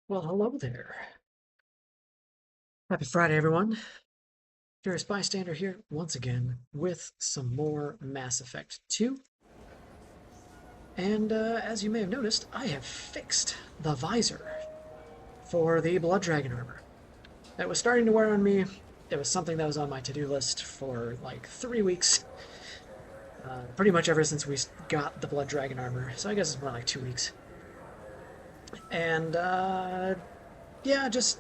Well, hello there. Happy Friday, everyone. Curious Bystander here once again with some more Mass Effect 2. And as you may have noticed, I have fixed the visor for the Blood Dragon armor. It was starting to wear on me. It was something that was on my to-do list for like 3 weeks. Pretty much ever since we got the Blood Dragon armor. So I guess it's more like 2 weeks. And yeah, just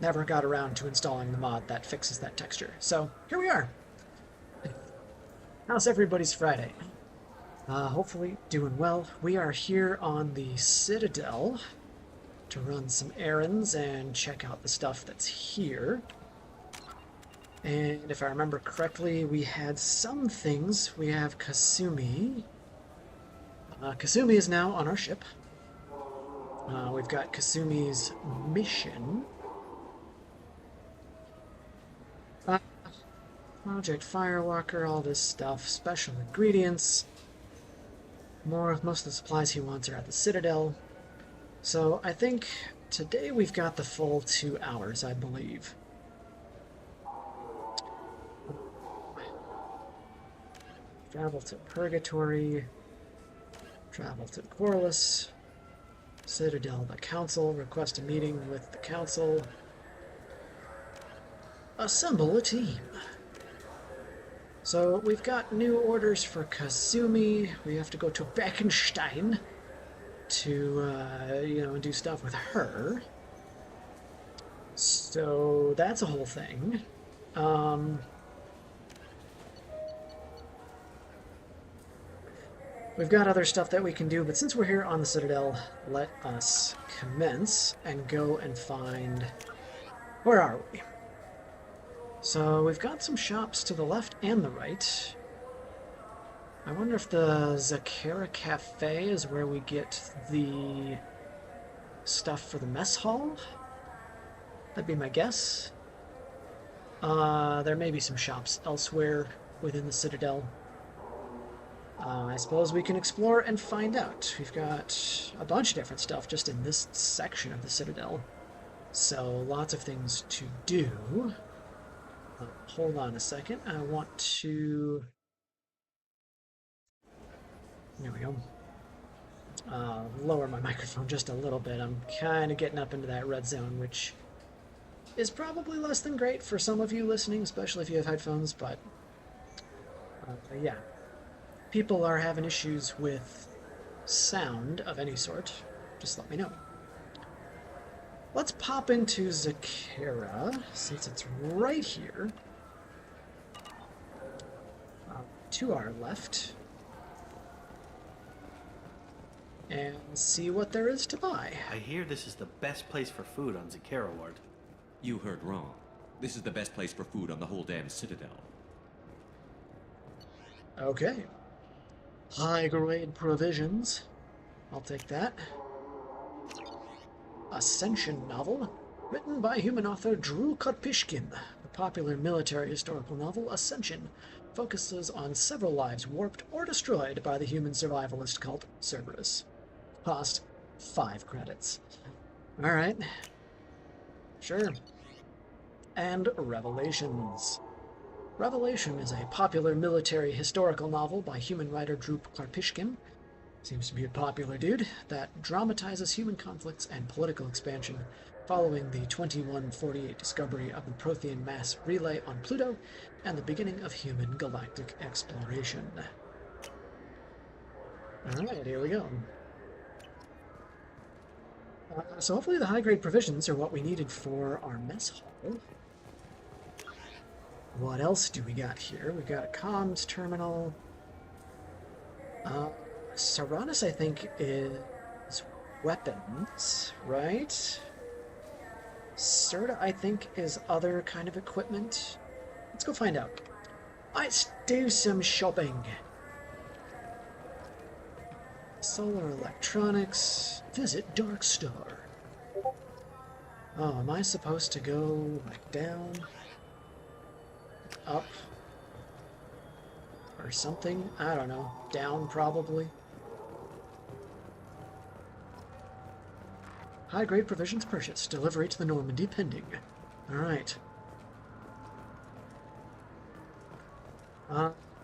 never got around to installing the mod that fixes that texture. So here we are. How's everybody's Friday? Hopefully doing well. We are here on the Citadel to run some errands and check out the stuff that's here. And if I remember correctly, we had some things. We have Kasumi. Kasumi is now on our ship. We've got Kasumi's mission. Project Firewalker, all this stuff. Special ingredients. Most of the supplies he wants are at the Citadel. So I think today we've got the full 2 hours, I believe. Travel to Purgatory. Travel to Corliss. Citadel, the Council. Request a meeting with the Council. Assemble a team. So we've got new orders for Kasumi. We have to go to Beckenstein to, do stuff with her. So that's a whole thing. We've got other stuff that we can do, but since we're here on the Citadel, let us commence and go and find... Where are we? So we've got some shops to the left and the right. I wonder if the Zakera Cafe is where we get the stuff for the mess hall? That'd be my guess. There may be some shops elsewhere within the Citadel. I suppose we can explore and find out. We've got a bunch of different stuff just in this section of the Citadel. So, lots of things to do. Hold on a second. I want to... There we go. Lower my microphone just a little bit. I'm kind of getting up into that red zone, which is probably less than great for some of you listening, especially if you have headphones, but yeah. People are having issues with sound of any sort. Just let me know. Let's pop into Zakera, since it's right here. To our left. And see what there is to buy. I hear this is the best place for food on Zakera Ward. You heard wrong. This is the best place for food on the whole damn Citadel. Okay. High-grade provisions. I'll take that. Ascension novel, written by human author Drew Karpyshkin. The popular military historical novel Ascension focuses on several lives warped or destroyed by the human survivalist cult Cerberus. Cost 5 credits. Alright. Sure. And Revelations. Revelation is a popular military historical novel by human writer Drew Karpyshkin. Seems to be a popular dude that dramatizes human conflicts and political expansion following the 2148 discovery of the Prothean mass relay on Pluto and the beginning of human galactic exploration. Alright, here we go. So hopefully the high-grade provisions are what we needed for our mess hall. What else do we got here? We've got a comms terminal. Saranus, I think, is weapons, right? Serta, I think, is other kind of equipment. Let's go find out. Let's do some shopping. Solar electronics. Visit Darkstar. Oh, am I supposed to go like down? Up? Or something? I don't know. Down, probably. High-grade provisions purchased. Delivery to the Normandy pending. Alright.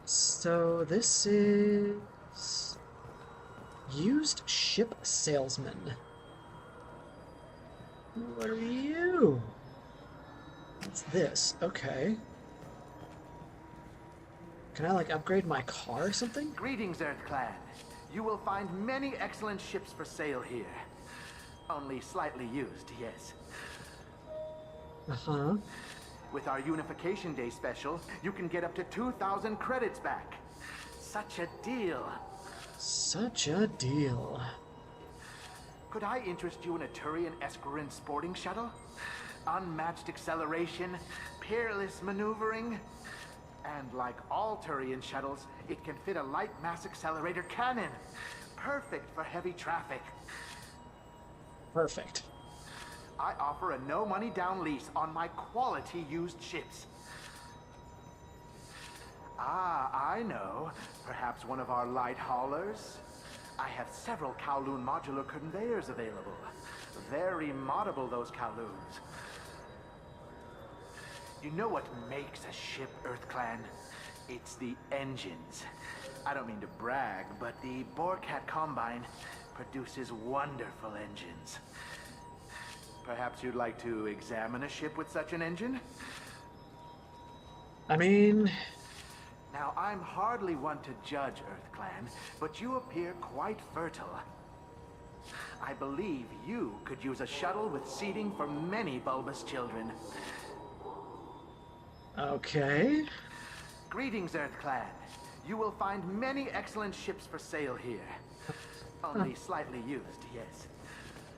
So this is... Used ship salesman. What are you? What's this? Okay. Can I, like, upgrade my car or something? Greetings, Earth Clan. You will find many excellent ships for sale here. Only slightly used, yes. Uh-huh. With our Unification Day special, you can get up to 2,000 credits back. Such a deal. Such a deal. Could I interest you in a Turian Esquirine sporting shuttle? Unmatched acceleration, peerless maneuvering. And like all Turian shuttles, it can fit a light mass accelerator cannon. Perfect for heavy traffic. Perfect. I offer a no money down lease on my quality used ships. Ah, I know. Perhaps one of our light haulers? I have several Kowloon modular conveyors available. Very moddable, those Kowloons. You know what makes a ship, Earth Clan? It's the engines. I don't mean to brag, but the Boarcat Combine produces wonderful engines. Perhaps you'd like to examine a ship with such an engine? I mean... Now, I'm hardly one to judge, Earth Clan, but you appear quite fertile. I believe you could use a shuttle with seating for many bulbous children. Okay. Greetings, Earth Clan. You will find many excellent ships for sale here. Only slightly used, yes.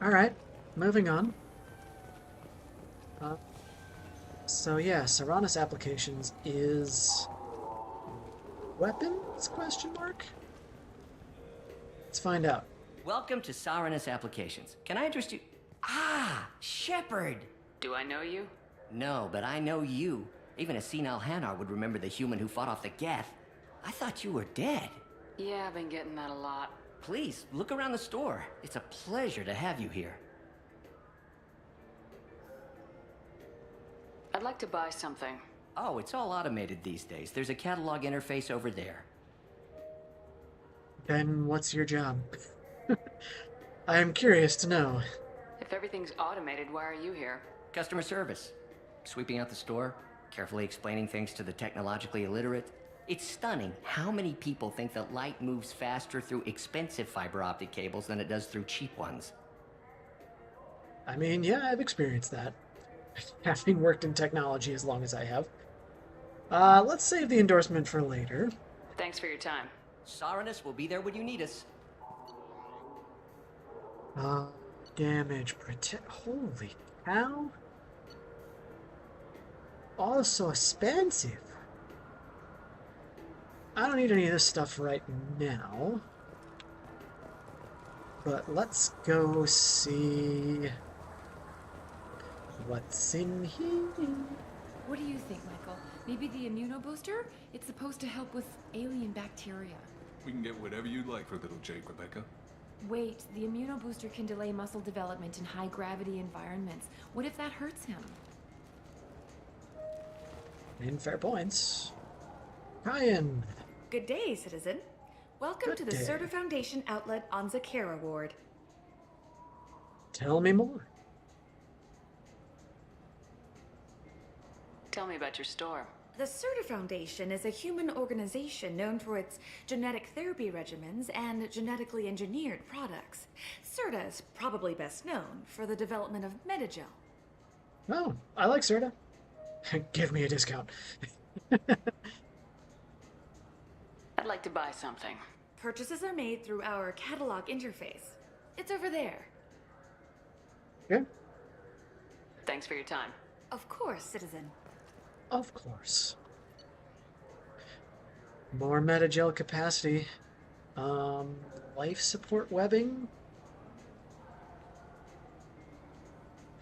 Alright, moving on. So yeah, Serranus Applications is... weapons? Question mark? Let's find out. Welcome to Saranus Applications. Can I interest you? Ah, Shepard! Do I know you? No, but I know you. Even a senile Hanar would remember the human who fought off the Geth. I thought you were dead. Yeah, I've been getting that a lot. Please, look around the store. It's a pleasure to have you here. I'd like to buy something. Oh, it's all automated these days. There's a catalog interface over there. Ben, what's your job? I am curious to know. If everything's automated, why are you here? Customer service. Sweeping out the store, carefully explaining things to the technologically illiterate. It's stunning how many people think that light moves faster through expensive fiber optic cables than it does through cheap ones. I mean, yeah, I've experienced that. Having worked in technology as long as I have. Let's save the endorsement for later. Thanks for your time. Saranus will be there when you need us. Damage protect. Holy cow. All so expensive. I don't need any of this stuff right now. But let's go see what's in here. What do you think, Michael? Maybe the immunobooster? It's supposed to help with alien bacteria. We can get whatever you'd like for little Jake, Rebecca. Wait, the immunobooster can delay muscle development in high-gravity environments. What if that hurts him? In fair points. Ryan. Good day, citizen. Welcome Good to the day. Serta Foundation outlet on Zakera Ward. Tell me more. Tell me about your store. The Serta Foundation is a human organization known for its genetic therapy regimens and genetically engineered products. Serta is probably best known for the development of Metagel. Oh, I like Serta. Give me a discount. I'd like to buy something. Purchases are made through our catalog interface. It's over there. Okay. Thanks for your time. Of course, citizen. Of course. More metagel capacity. Life support webbing.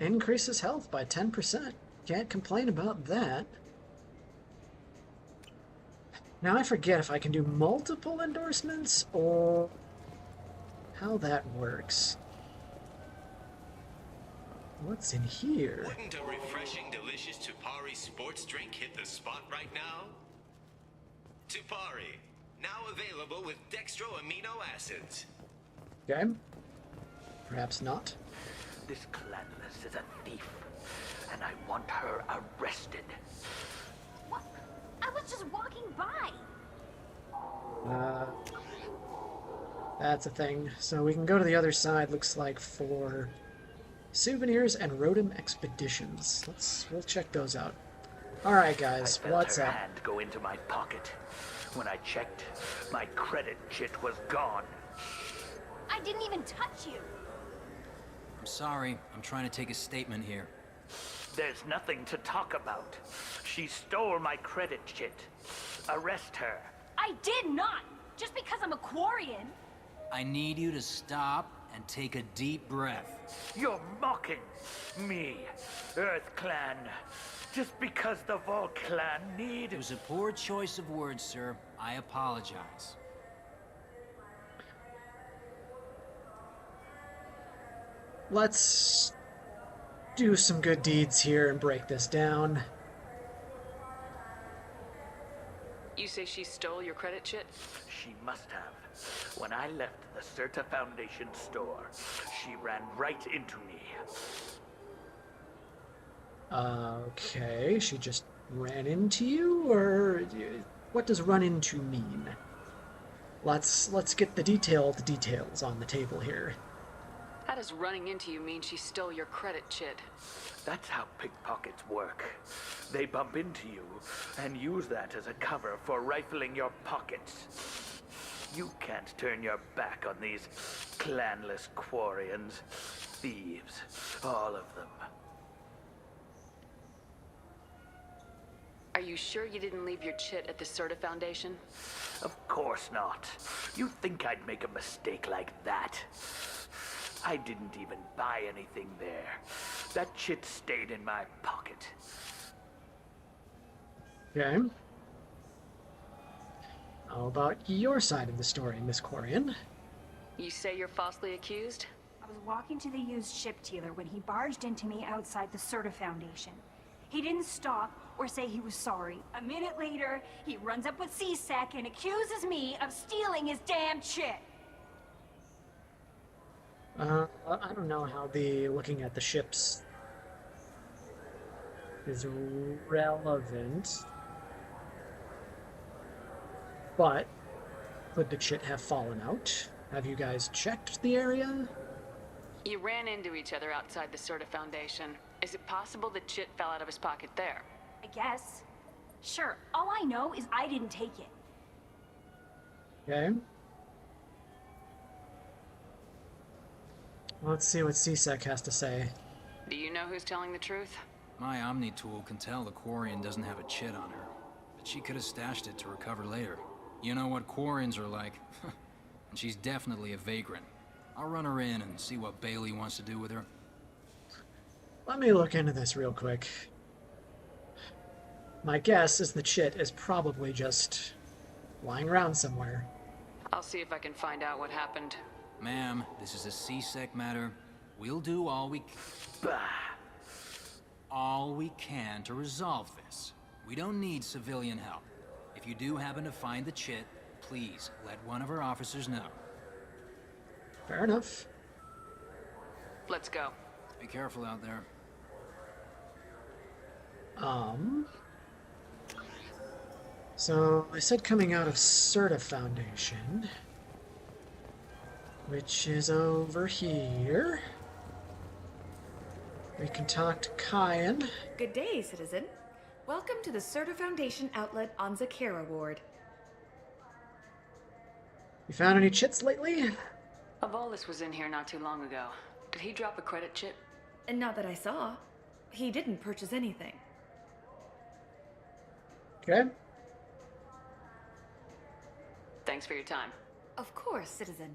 Increases health by 10%. Can't complain about that. Now I forget if I can do multiple endorsements or how that works. What's in here? Wouldn't a refreshing, delicious Tupari sports drink hit the spot right now? Tupari, now available with dextro amino acids. Okay. Perhaps not. This Clanless is a thief, and I want her arrested. What? I was just walking by. That's a thing. So we can go to the other side, looks like, for souvenirs and Rotom expeditions. We'll check those out. Alright guys, I felt what's her up? hand go into my pocket. When I checked, my credit chit was gone. I didn't even touch you. I'm sorry. I'm trying to take a statement here. There's nothing to talk about. She stole my credit chit. Arrest her. I did not. Just because I'm a Quarian. I need you to stop and take a deep breath. You're mocking me, Earth Clan. Just because the Vol Clan need... It was a poor choice of words, sir. I apologize. Let's do some good deeds here and break this down. You say she stole your credit chit? She must have. When I left the Serta Foundation store, she ran right into me. Okay, she just ran into you, or what does run into mean? Let's get the details on the table here. How does running into you mean she stole your credit chit? That's how pickpockets work. They bump into you and use that as a cover for rifling your pockets. You can't turn your back on these clanless quarians. Thieves, all of them. Are you sure you didn't leave your chit at the Serta Foundation? Of course not. You think I'd make a mistake like that? I didn't even buy anything there. That chit stayed in my pocket. Okay. How about your side of the story, Miss Quarian? You say you're falsely accused? I was walking to the used ship dealer when he barged into me outside the Serta Foundation. He didn't stop or say he was sorry. A minute later, he runs up with C-Sec and accuses me of stealing his damn chit. I don't know how the looking at the ships is relevant, but could the chit have fallen out? Have you guys checked the area? You ran into each other outside the Serta Foundation. Is it possible the chit fell out of his pocket there? I guess. Sure, all I know is I didn't take it. Okay. Let's see what C-Sec has to say. Do you know who's telling the truth? My Omni tool can tell the Quarian doesn't have a chit on her, but she could have stashed it to recover later. You know what Quarians are like, and she's definitely a vagrant. I'll run her in and see what Bailey wants to do with her. Let me look into this real quick. My guess is the chit is probably just lying around somewhere. I'll see if I can find out what happened. Ma'am, this is a C-Sec matter. We'll do all we can to resolve this. We don't need civilian help. If you do happen to find the chit, please let one of our officers know. Fair enough. Let's go. Be careful out there. So I said coming out of Serta Foundation, which is over here. We can talk to Kyan. Good day, citizen. Welcome to the Serta Foundation outlet on Zakera Ward. You found any chits lately? Avolis was in here not too long ago. Did he drop a credit chit? And not that I saw. He didn't purchase anything. Okay. Thanks for your time. Of course, citizen.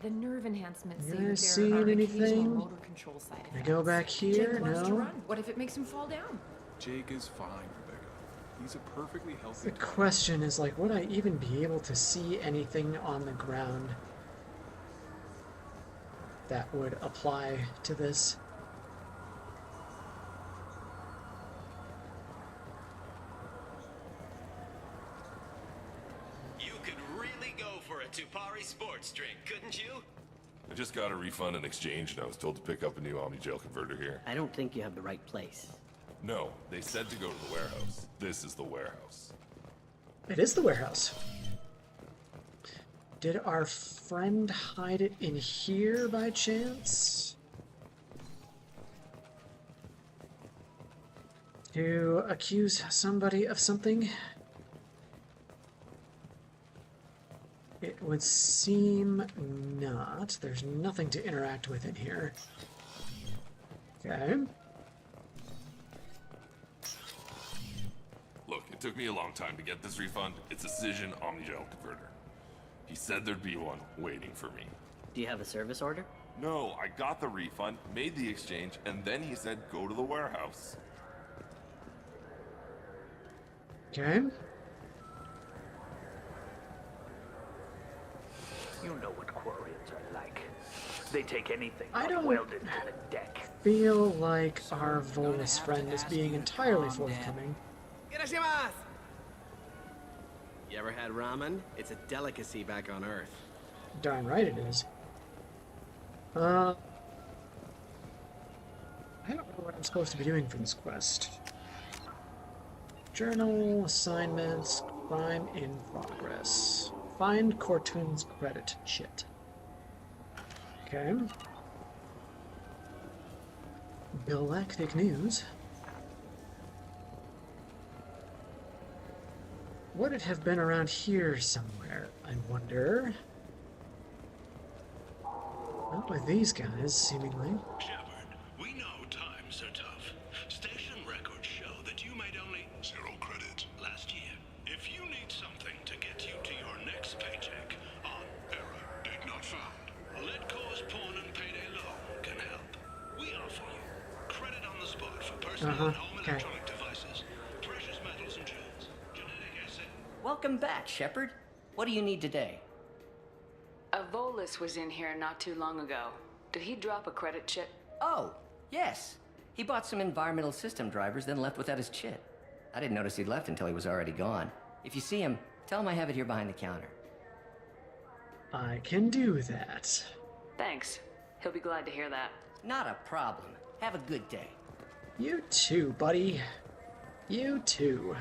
The nerve enhancements say You there seen are anything? occasional motor control side effects. Can I go back here? Jake loves to No. run. What if it makes him fall down? Jake is fine, Rebecca. He's a perfectly healthy The question is, like, would I even be able to see anything on the ground that would apply to this? You could really go for a Tupari sports drink, couldn't you? I just got a refund and exchange, and I was told to pick up a new Omni Gel converter here. I don't think you have the right place. No, they said to go to the warehouse. This is the warehouse. It is the warehouse. Did our friend hide it in here by chance? To accuse somebody of something? It would seem not. There's nothing to interact with in here. Okay. Look, it took me a long time to get this refund. It's a Cision Omni Gel converter. He said there'd be one waiting for me. Do you have a service order? No, I got the refund, made the exchange, and then he said go to the warehouse. Okay. You know what Quarians are like. They take anything I don't welded to the deck. feel like our Volus friend is being entirely forthcoming. You ever had ramen? It's a delicacy back on Earth. Darn right it is. I don't know what I'm supposed to be doing for this quest. Journal, assignments, crime in progress. Find Cortoon's credit chit. Okay. galactic news. Would it have been around here somewhere, I wonder? Not with these guys, seemingly. Shepard, we know times are tough. Station records show that you made only 0 credit last year. If you need something to get you to your next paycheck on error, did not found, let cause pawn and payday loan can help. We offer you credit on the spot for personal and home electronic devices, precious metals and jewels, genetic asset. Welcome back, Shepard. What do you need today? A Volus was in here not too long ago. Did he drop a credit chit? Oh, yes. He bought some environmental system drivers, then left without his chit. I didn't notice he'd left until he was already gone. If you see him, tell him I have it here behind the counter. I can do that. Thanks. He'll be glad to hear that. Not a problem. Have a good day. You too, buddy. You too.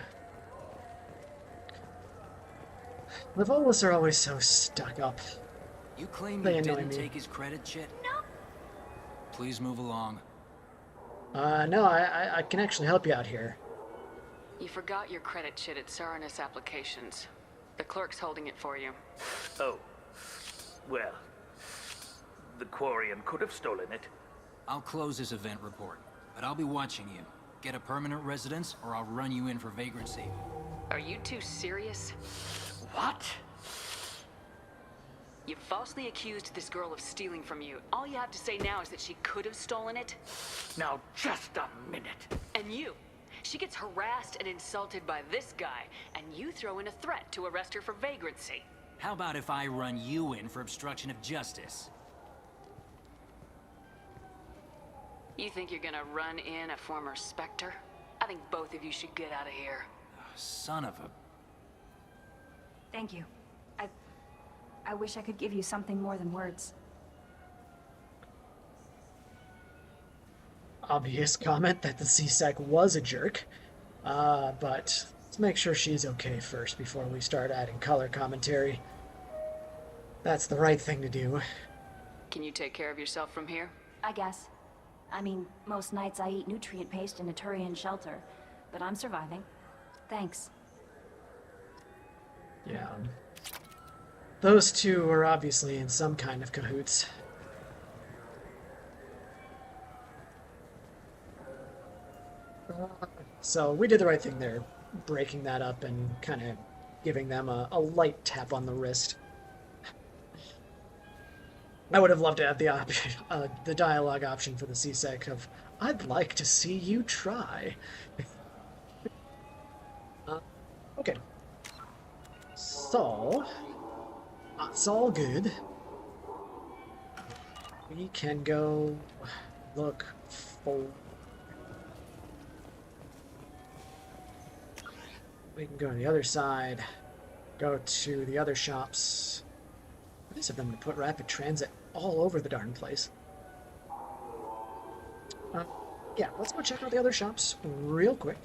The Volus are always so stuck up. You claim They you annoy didn't me. take his credit chit? No. Please move along. No, I can actually help you out here. You forgot your credit chit at Saranus Applications. The clerk's holding it for you. Oh. Well, the Quarian could have stolen it. I'll close this event report, but I'll be watching you. Get a permanent residence, or I'll run you in for vagrancy. Are you two serious? What? You falsely accused this girl of stealing from you. All you have to say now is that she could have stolen it. Now, just a minute. And you. She gets harassed and insulted by this guy, and you throw in a threat to arrest her for vagrancy. How about if I run you in for obstruction of justice? You think you're gonna run in a former Spectre? I think both of you should get out of here. Son of a... Thank you. I wish I could give you something more than words. Obvious comment that the CSEC was a jerk. But let's make sure she's okay first before we start adding color commentary. That's the right thing to do. Can you take care of yourself from here? I guess. I mean, most nights I eat nutrient paste in a Turian shelter, but I'm surviving. Thanks. Yeah. Those two are obviously in some kind of cahoots. So we did the right thing there, breaking that up and kind of giving them a light tap on the wrist. I would have loved to have the dialogue option for the CSEC of, I'd like to see you try. Okay. So, that's all good. We can go look for... We can go to the other side, go to the other shops. Nice of them to put rapid transit all over the darn place. Yeah, let's go check out the other shops real quick.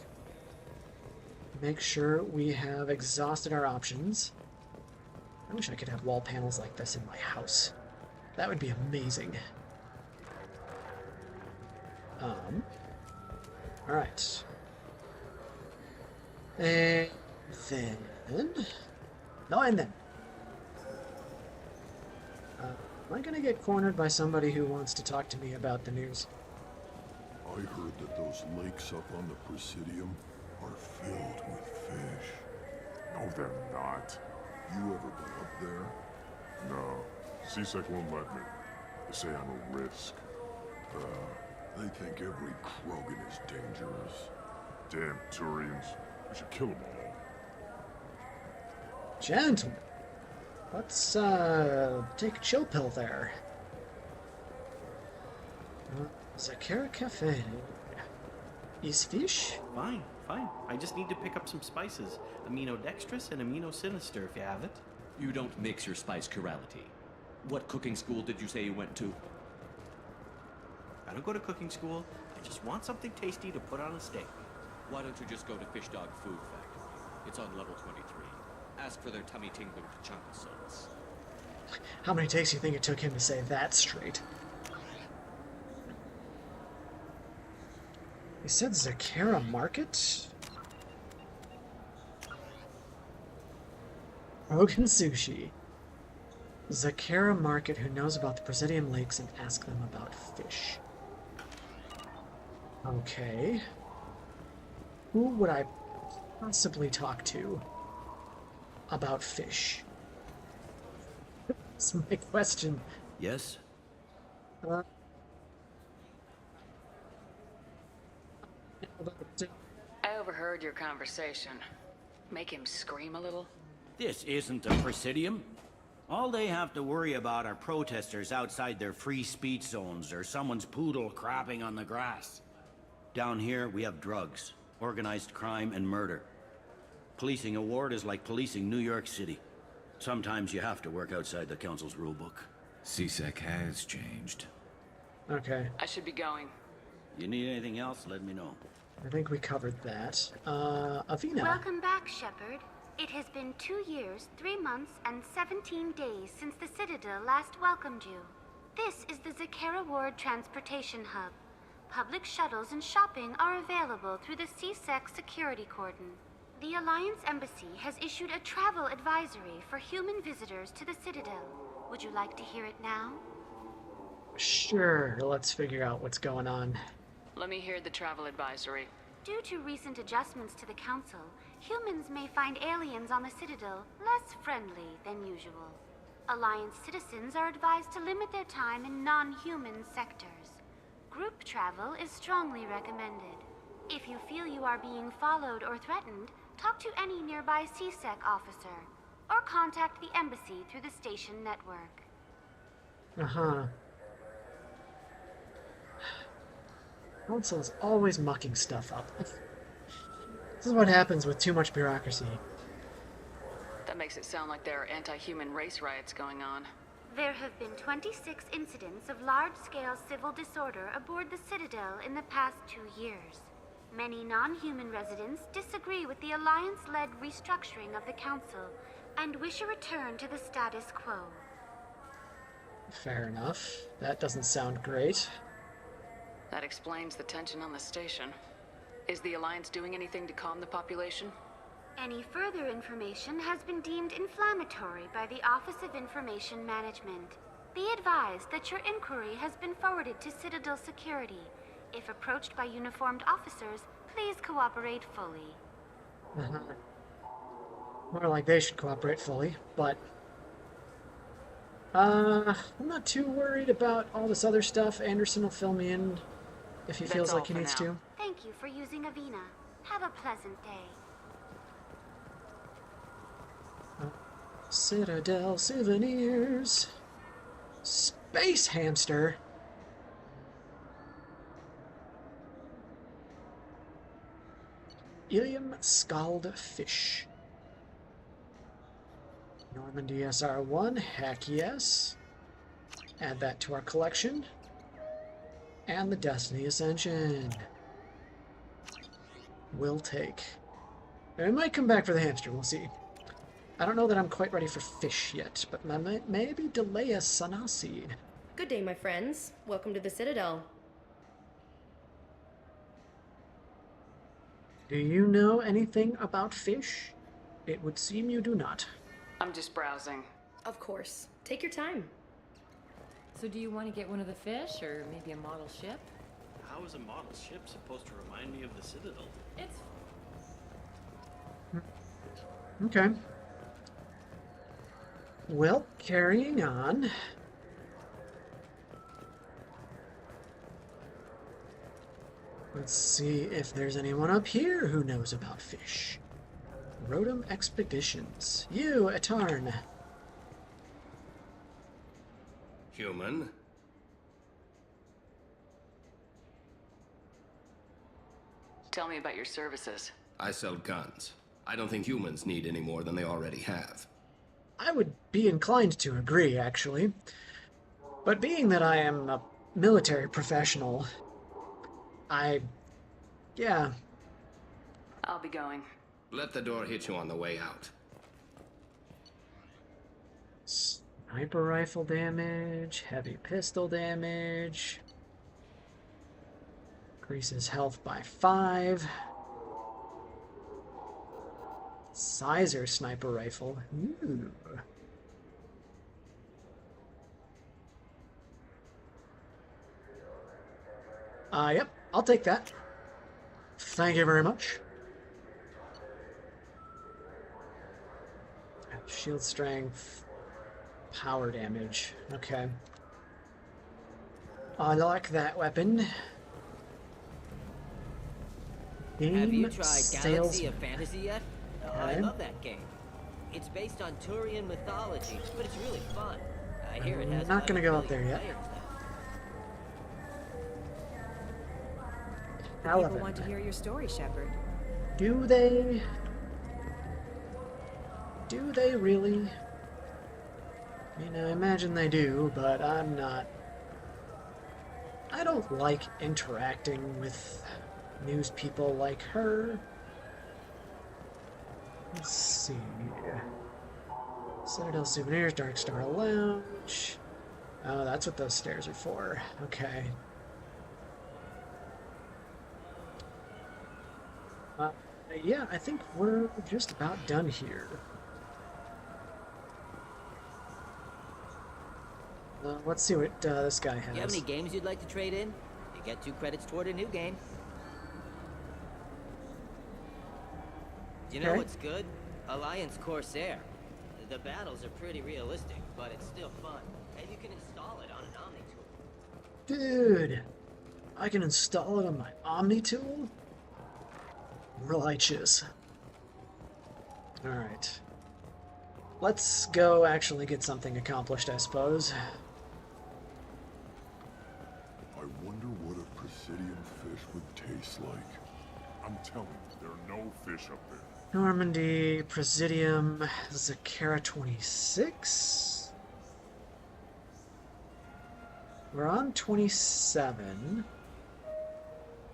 Make sure we have exhausted our options. I wish I could have wall panels like this in my house. That would be amazing. Alright. And then... No, and then... am I gonna get cornered by somebody who wants to talk to me about the news? I heard that those lakes up on the Presidium are filled with fish. No, they're not. You ever been up there? No. CSEC won't let me. They say I'm a risk. They think every Krogan is dangerous. Damn Turians. We should kill them all. Gentlemen, let's take a chill pill there. Zakara Cafe. Is fish? Fine, fine. I just need to pick up some spices. Aminodextrous and aminosinister if you have it. You don't mix your spice chirality. What cooking school did you say you went to? I don't go to cooking school. I just want something tasty to put on a steak. Why don't you just go to Fish Dog Food Factory? It's on level 23. Ask for their tummy-tingling pachanga sauce. How many takes do you think it took him to say that straight? He said Zakara Market? Broken Sushi. Zakara Market, who knows about the Presidium Lakes, and ask them about fish. Okay. Who would I possibly talk to about fish? That's my question. Yes? I overheard your conversation. Make him scream a little? This isn't a Presidium. All they have to worry about are protesters outside their free speech zones or someone's poodle crapping on the grass. Down here, we have drugs, organized crime, and murder. Policing a ward is like policing New York City. Sometimes you have to work outside the council's rulebook. CSEC has changed. Okay. I should be going. You need anything else, let me know. I think we covered that. Avina. Welcome back, Shepard. It has been 2 years, 3 months, and 17 days since the Citadel last welcomed you. This is the Zakara Ward Transportation Hub. Public shuttles and shopping are available through the CSEC security cordon. The Alliance Embassy has issued a travel advisory for human visitors to the Citadel. Would you like to hear it now? Sure, let's figure out what's going on. Let me hear the travel advisory. Due to recent adjustments to the Council, humans may find aliens on the Citadel less friendly than usual. Alliance citizens are advised to limit their time in non-human sectors. Group travel is strongly recommended. If you feel you are being followed or threatened, talk to any nearby CSEC officer, or contact the Embassy through the station network. Uh-huh. Council is always mucking stuff up. This is what happens with too much bureaucracy. That makes it sound like there are anti-human race riots going on. There have been 26 incidents of large-scale civil disorder aboard the Citadel in the past 2 years. Many non-human residents disagree with the Alliance-led restructuring of the Council and wish a return to the status quo. Fair enough. That doesn't sound great. That explains the tension on the station. Is the Alliance doing anything to calm the population? Any further information has been deemed inflammatory by the Office of Information Management. Be advised that your inquiry has been forwarded to Citadel Security. If approached by uniformed officers, please cooperate fully. More like they should cooperate fully, but... I'm not too worried about all this other stuff. Anderson will fill me in if he feels like he needs to. Thank you for using Avina. Have a pleasant day. Citadel souvenirs. Space hamster. Ilium scald fish. Normandy SR1, heck yes. Add that to our collection. And the Destiny Ascension. We'll take. I might come back for the hamster, we'll see. I don't know that I'm quite ready for fish yet, but maybe delay a Sanasi. Good day, my friends. Welcome to the Citadel. Do you know anything about fish? It would seem you do not. I'm just browsing. Of course. Take your time. So do you want to get one of the fish, or maybe a model ship? How is a model ship supposed to remind me of the Citadel? It's... Okay. Well, carrying on. Let's see if there's anyone up here who knows about fish. Rotom Expeditions. You, Atarn. Human? Tell me about your services. I sell guns. I don't think humans need any more than they already have. I would be inclined to agree, actually. But being that I am a military professional, yeah. I'll be going. Let the door hit you on the way out. Sniper rifle damage, heavy pistol damage. Increases health by 5. Sizer sniper rifle. Ooh. Yep, I'll take that. Thank you very much. Shield strength, power damage. Okay. I like that weapon. Have you Game tried sales. Galaxy of Fantasy yet? Oh, I Okay. love that game. It's based on Turian mythology, but it's really fun. I hear it has Not gonna 11 go up million there yet. players now. Eleven. People want to hear your story, Shepard. Do they? Do they really? I mean, I imagine they do, but I'm not. I don't like interacting with news people like her. Let's see. Citadel Souvenirs, Dark Star Lounge. Oh, that's what those stairs are for. Okay. Yeah, I think we're just about done here. Let's see what this guy has. Do you have any games you'd like to trade in? You get 2 credits toward a new game. Do you know Okay. what's good? Alliance Corsair. The battles are pretty realistic, but it's still fun. And you can install it on an Omni tool. Dude, I can install it on my Omni tool? Righteous. Alright. Let's go actually get something accomplished, I suppose. I wonder what a Presidium fish would taste like. I'm telling you, there are no fish up there. Normandy, Presidium, Zakara 26. We're on 27.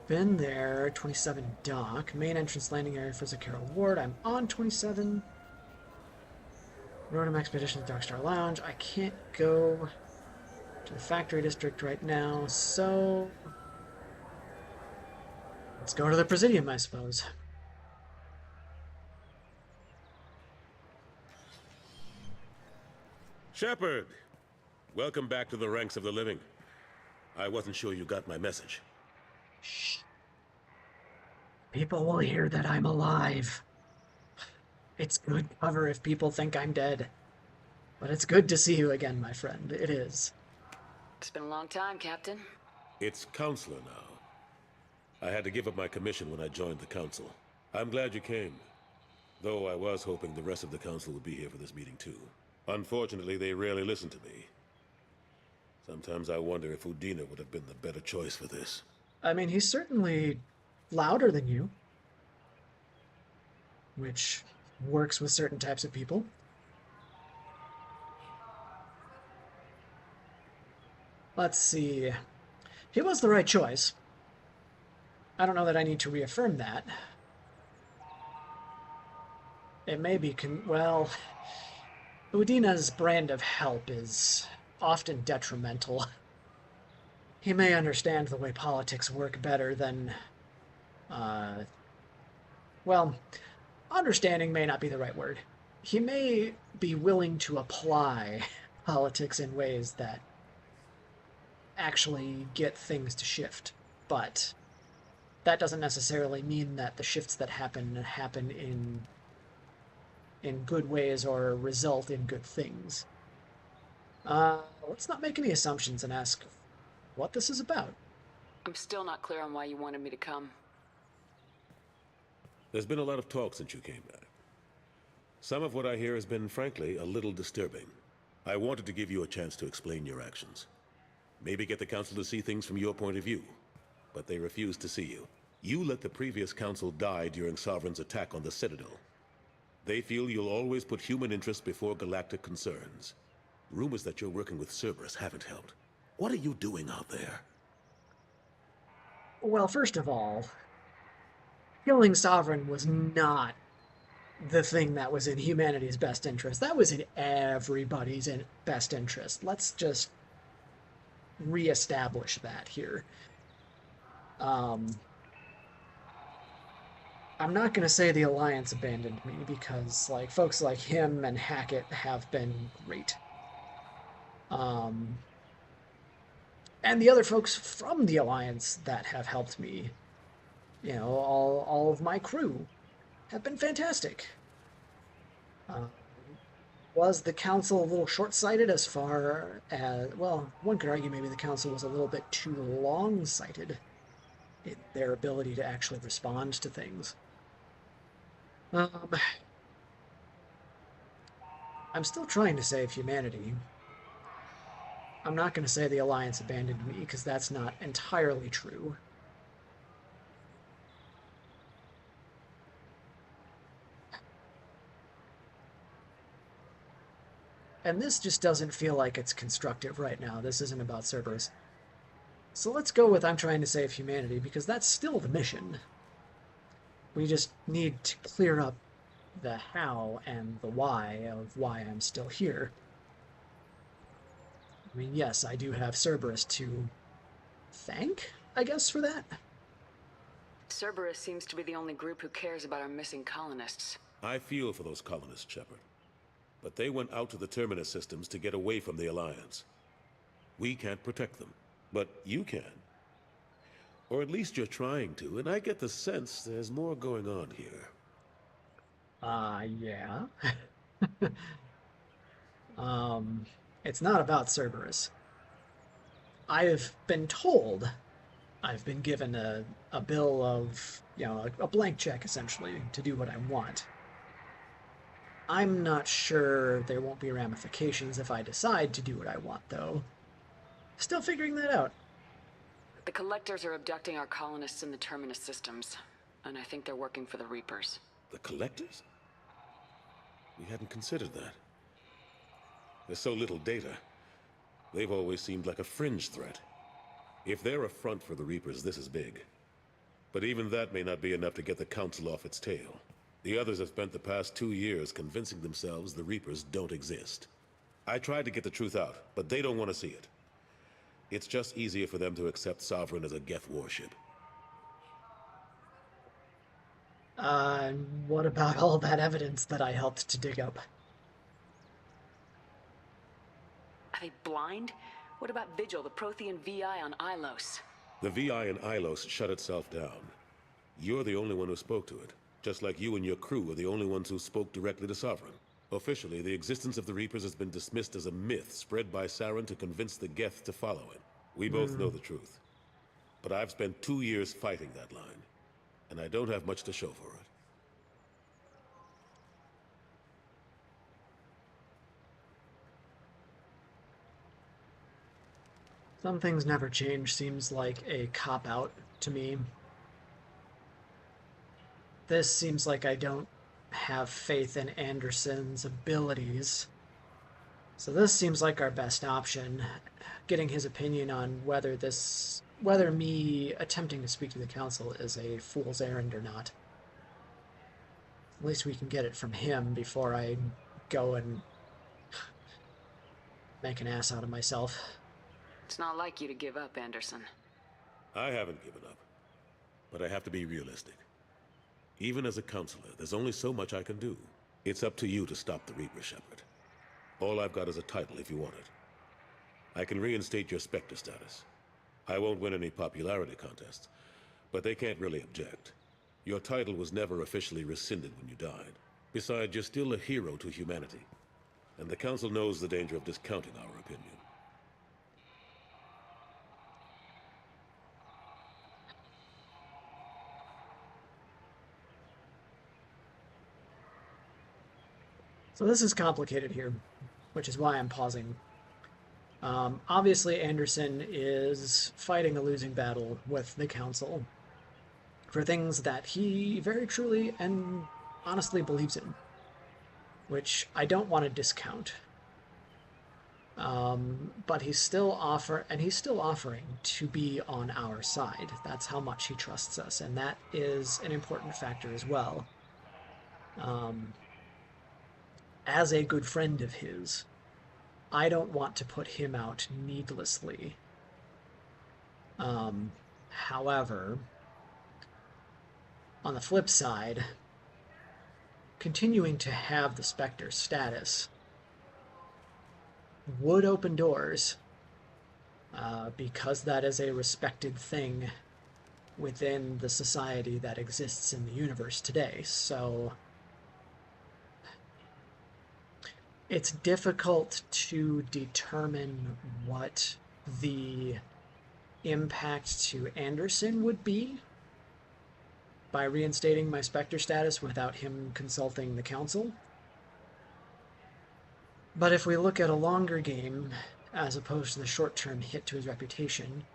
Been there, 27 dock. Main entrance landing area for Zakara Ward. I'm on 27. Rotom Expedition, Dark Star Lounge. I can't go to the factory district right now, so let's go to the Presidium, I suppose. Shepard! Welcome back to the ranks of the living. I wasn't sure you got my message. Shh. People will hear that I'm alive. It's good cover if people think I'm dead. But it's good to see you again, my friend. It is. It's been a long time, Captain. It's Counselor now. I had to give up my commission when I joined the Council. I'm glad you came. Though I was hoping the rest of the Council would be here for this meeting too. Unfortunately, they rarely listen to me. Sometimes I wonder if Udina would have been the better choice for this. I mean, he's certainly louder than you. Which works with certain types of people. Let's see. He was the right choice. I don't know that I need to reaffirm that. It may be, well, Udina's brand of help is often detrimental. He may understand the way politics work better than, well, understanding may not be the right word. He may be willing to apply politics in ways that actually get things to shift, but that doesn't necessarily mean that the shifts that happen in good ways or result in good things. Let's not make any assumptions and ask what this is about. I'm still not clear on why you wanted me to come. There's been a lot of talk since you came back. Some of what I hear has been, frankly, a little disturbing. I wanted to give you a chance to explain your actions. Maybe get the Council to see things from your point of view. But they refused to see you. You let the previous Council die during Sovereign's attack on the Citadel. They feel you'll always put human interests before galactic concerns. Rumors that you're working with Cerberus haven't helped. What are you doing out there? Well, first of all, killing Sovereign was not the thing that was in humanity's best interest. That was in everybody's best interest. Let's just reestablish that here. Um, I'm not going to say the Alliance abandoned me because, like, folks like him and Hackett have been great. And the other folks from the Alliance that have helped me, you know, all of my crew have been fantastic. Was the council a little short-sighted as far as, well, one could argue maybe the council was a little bit too long-sighted in their ability to actually respond to things. I'm still trying to save humanity. I'm not going to say the Alliance abandoned me, because that's not entirely true. And this just doesn't feel like it's constructive right now. This isn't about Cerberus. So let's go with I'm trying to save humanity, because that's still the mission. We just need to clear up the how and the why of why I'm still here. I mean, yes, I do have Cerberus to thank, I guess, for that. Cerberus seems to be the only group who cares about our missing colonists. I feel for those colonists, Shepard. But they went out to the Terminus systems to get away from the Alliance. We can't protect them, but you can. Or at least you're trying to, and I get the sense there's more going on here. Yeah. It's not about Cerberus. I've been told, I've been given a bill of, you know, a blank check, essentially, to do what I want. I'm not sure there won't be ramifications if I decide to do what I want, though. Still figuring that out. The Collectors are abducting our colonists in the Terminus systems, and I think they're working for the Reapers. The Collectors? We hadn't considered that. There's so little data. They've always seemed like a fringe threat. If they're a front for the Reapers, this is big. But even that may not be enough to get the Council off its tail. The others have spent the past 2 years convincing themselves the Reapers don't exist. I tried to get the truth out, but they don't want to see it. It's just easier for them to accept Sovereign as a Geth warship. What about all that evidence that I helped to dig up? Are they blind? What about Vigil, the Prothean VI on Ilos? The VI in Ilos shut itself down. You're the only one who spoke to it. Just like you and your crew are the only ones who spoke directly to Sovereign. Officially, the existence of the Reapers has been dismissed as a myth spread by Saren to convince the Geth to follow him. We both know the truth. But I've spent 2 years fighting that line, and I don't have much to show for it. Some things never change seems like a cop-out to me. This seems like I don't have faith in Anderson's abilities. So this seems like our best option. Getting his opinion on whether me attempting to speak to the Council is a fool's errand or not. At least we can get it from him before I go and make an ass out of myself. It's not like you to give up, Anderson. I haven't given up, but I have to be realistic. Even as a counselor, there's only so much I can do. It's up to you to stop the Reaper, Shepard. All I've got is a title if you want it. I can reinstate your Spectre status. I won't win any popularity contests, but they can't really object. Your title was never officially rescinded when you died. Besides, you're still a hero to humanity, and the Council knows the danger of discounting our opinion. So this is complicated here, which is why I'm pausing. Obviously, Anderson is fighting a losing battle with the Council for things that he very truly and honestly believes in, which I don't want to discount. But he's still offering to be on our side. That's how much he trusts us, and that is an important factor as well. As a good friend of his, I don't want to put him out needlessly. However, on the flip side, continuing to have the Spectre status would open doors because that is a respected thing within the society that exists in the universe today. So it's difficult to determine what the impact to Anderson would be by reinstating my Spectre status without him consulting the council. But if we look at a longer game, as opposed to the short-term hit to his reputation,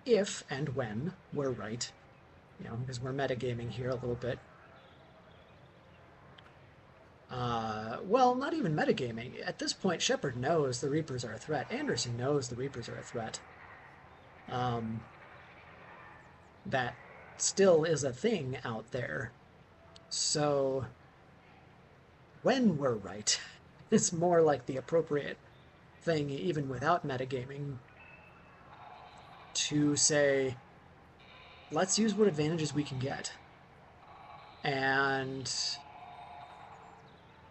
if and when we're right, you know, because we're metagaming here a little bit. Well, not even metagaming. At this point, Shepard knows the Reapers are a threat. Anderson knows the Reapers are a threat. That still is a thing out there. So, when we're right, it's more like the appropriate thing, even without metagaming, to say, let's use what advantages we can get. And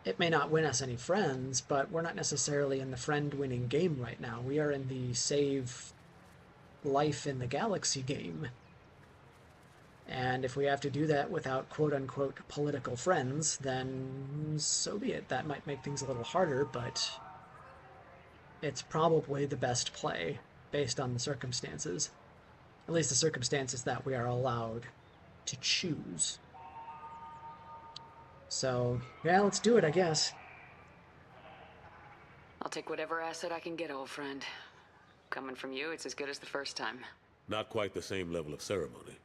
it may not win us any friends, but we're not necessarily in the friend-winning game right now. We are in the save life in the galaxy game. And if we have to do that without quote-unquote political friends, then so be it. That might make things a little harder, but it's probably the best play based on the circumstances. At least the circumstances that we are allowed to choose. So, yeah, let's do it, I guess. I'll take whatever asset I can get, old friend. Coming from you, it's as good as the first time. Not quite the same level of ceremony.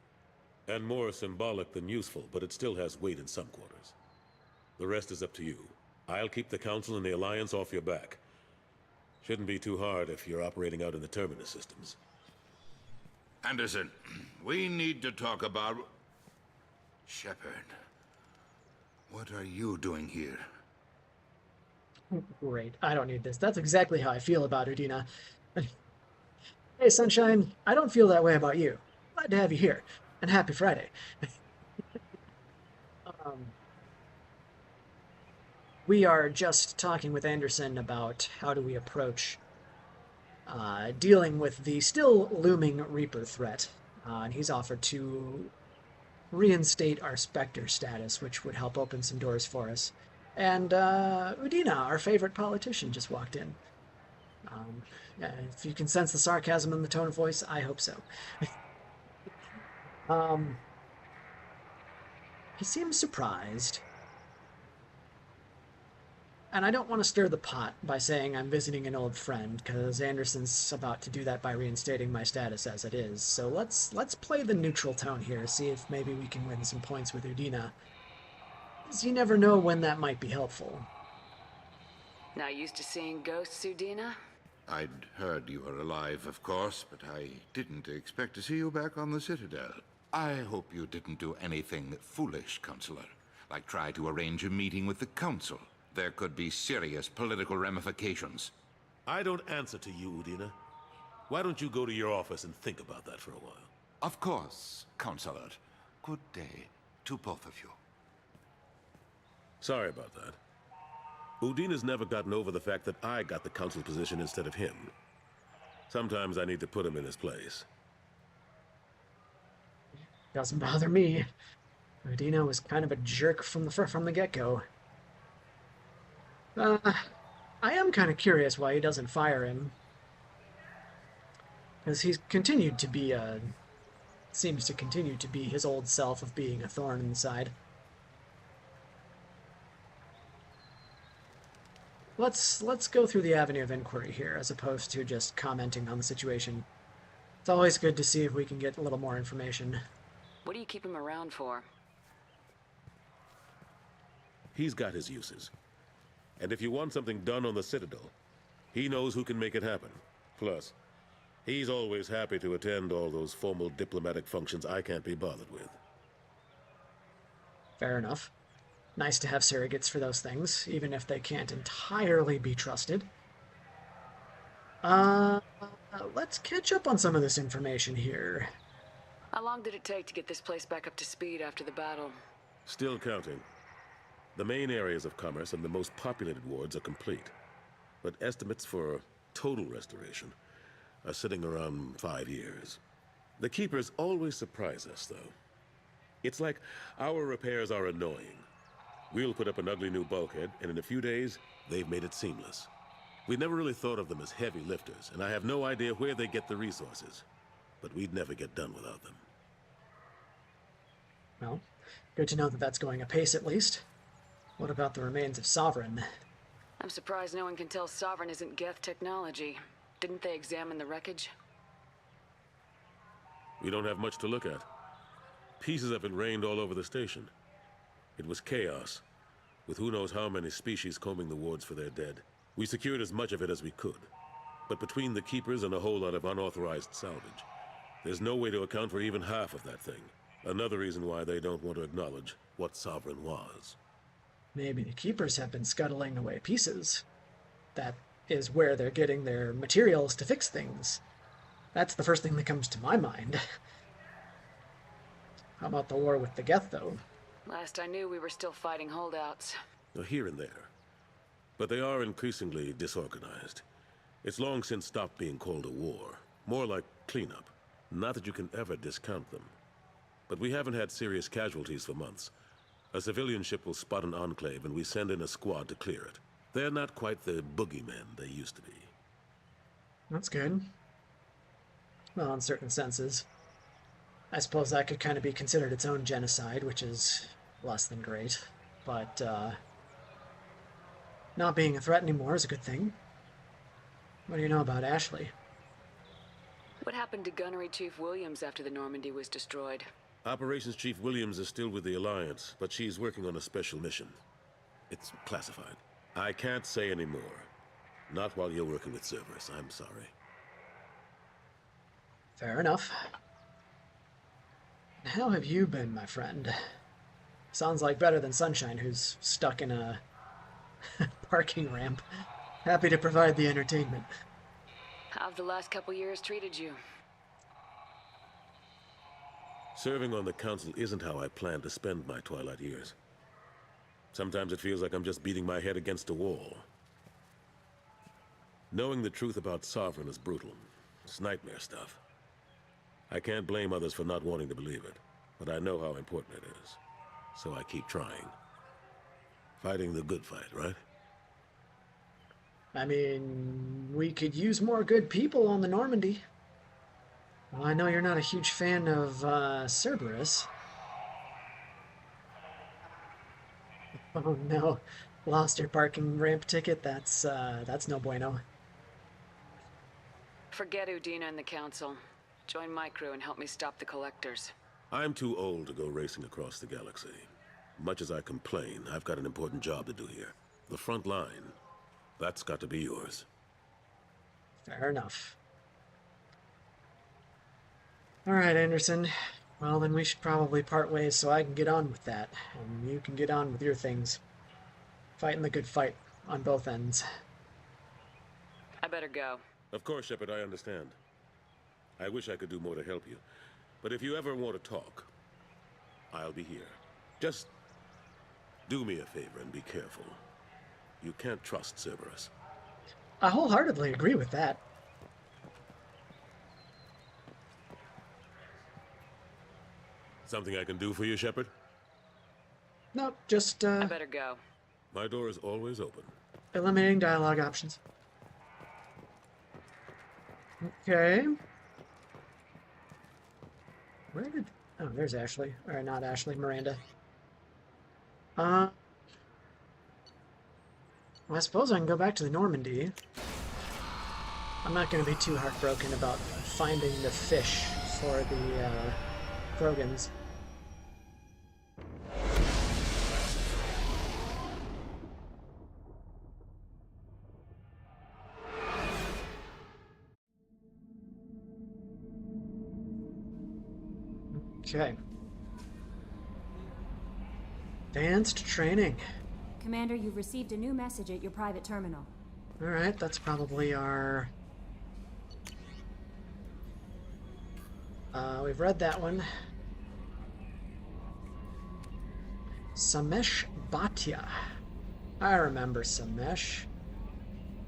And more symbolic than useful, but it still has weight in some quarters. The rest is up to you. I'll keep the Council and the Alliance off your back. Shouldn't be too hard if you're operating out in the Terminus systems. Anderson, we need to talk about... Shepard. What are you doing here? Great. I don't need this. That's exactly how I feel about Udina. Hey, Sunshine, I don't feel that way about you. Glad to have you here. And happy Friday. We are just talking with Anderson about how do we approach dealing with the still looming Reaper threat. And he's offered to reinstate our Spectre status, which would help open some doors for us. And Udina, our favorite politician, just walked in. Yeah, if you can sense the sarcasm in the tone of voice, I hope so. He seems surprised. And I don't want to stir the pot by saying I'm visiting an old friend, because Anderson's about to do that by reinstating my status as it is. So let's play the neutral tone here, see if maybe we can win some points with Udina. Because you never know when that might be helpful. Not used to seeing ghosts, Udina? I'd heard you were alive, of course, but I didn't expect to see you back on the Citadel. I hope you didn't do anything foolish, Counselor, like try to arrange a meeting with the Council. There could be serious political ramifications. I don't answer to you, Udina. Why don't you go to your office and think about that for a while? Of course, Counselor. Good day to both of you. Sorry about that. Udina's never gotten over the fact that I got the Council position instead of him. Sometimes I need to put him in his place. Doesn't bother me. Udina was kind of a jerk from the get-go. I am kind of curious why he doesn't fire him. Because he's continued to be seems to continue to be his old self of being a thorn in the side. Let's go through the avenue of inquiry here, as opposed to just commenting on the situation. It's always good to see if we can get a little more information. What do you keep him around for? He's got his uses. And if you want something done on the Citadel, he knows who can make it happen. Plus, he's always happy to attend all those formal diplomatic functions I can't be bothered with. Fair enough. Nice to have surrogates for those things, even if they can't entirely be trusted. Let's catch up on some of this information here. How long did it take to get this place back up to speed after the battle? Still counting. The main areas of commerce and the most populated wards are complete. But estimates for total restoration are sitting around 5 years. The Keepers always surprise us, though. It's like our repairs are annoying. We'll put up an ugly new bulkhead, and in a few days, they've made it seamless. We never really thought of them as heavy lifters, and I have no idea where they get the resources. But we'd never get done without them. Well, good to know that that's going apace at least. What about the remains of Sovereign? I'm surprised no one can tell Sovereign isn't Geth technology. Didn't they examine the wreckage? We don't have much to look at. Pieces of it rained all over the station. It was chaos, with who knows how many species combing the wards for their dead. We secured as much of it as we could. But between the Keepers and a whole lot of unauthorized salvage, there's no way to account for even half of that thing. Another reason why they don't want to acknowledge what Sovereign was. Maybe the Keepers have been scuttling away pieces. That is where they're getting their materials to fix things. That's the first thing that comes to my mind. How about the war with the Geth, though? Last I knew, we were still fighting holdouts. Here and there. But they are increasingly disorganized. It's long since stopped being called a war. More like cleanup. Not that you can ever discount them. But we haven't had serious casualties for months. A civilian ship will spot an enclave and we send in a squad to clear it. They're not quite the boogeymen they used to be. That's good. Well, in certain senses. I suppose that could kind of be considered its own genocide, which is less than great. But, not being a threat anymore is a good thing. What do you know about Ashley? What happened to Gunnery Chief Williams after the Normandy was destroyed? Operations Chief Williams is still with the Alliance, but she's working on a special mission. It's classified. I can't say any more. Not while you're working with Cerberus, I'm sorry. Fair enough. How have you been, my friend? Sounds like better than Sunshine, who's stuck in a parking ramp. Happy to provide the entertainment. How have the last couple years treated you? Serving on the Council isn't how I plan to spend my twilight years. Sometimes it feels like I'm just beating my head against a wall. Knowing the truth about Sovereign is brutal. It's nightmare stuff. I can't blame others for not wanting to believe it, but I know how important it is. So I keep trying. Fighting the good fight, right? I mean, we could use more good people on the Normandy. Well, I know you're not a huge fan of Cerberus. Oh no, lost your parking ramp ticket. That's no bueno. Forget Udina and the Council. Join my crew and help me stop the Collectors. I'm too old to go racing across the galaxy. Much as I complain, I've got an important job to do here. The front line. That's got to be yours. Fair enough. Alright, Anderson. Well, then we should probably part ways so I can get on with that, and you can get on with your things. Fighting the good fight on both ends. I better go. Of course, Shepard, I understand. I wish I could do more to help you. But if you ever want to talk, I'll be here. Just do me a favor and be careful. You can't trust Cerberus. I wholeheartedly agree with that. Something I can do for you, Shepard? Nope, just, I better go. My door is always open. Eliminating dialogue options. Okay. Where did... Oh, there's Ashley. Or not Ashley, Miranda. Well, I suppose I can go back to the Normandy. I'm not going to be too heartbroken about finding the fish for the, Krogans. Okay. Advanced training. Commander, you've received a new message at your private terminal. Alright, that's probably our... We've read that one. Samesh Bhatia. I remember Samesh.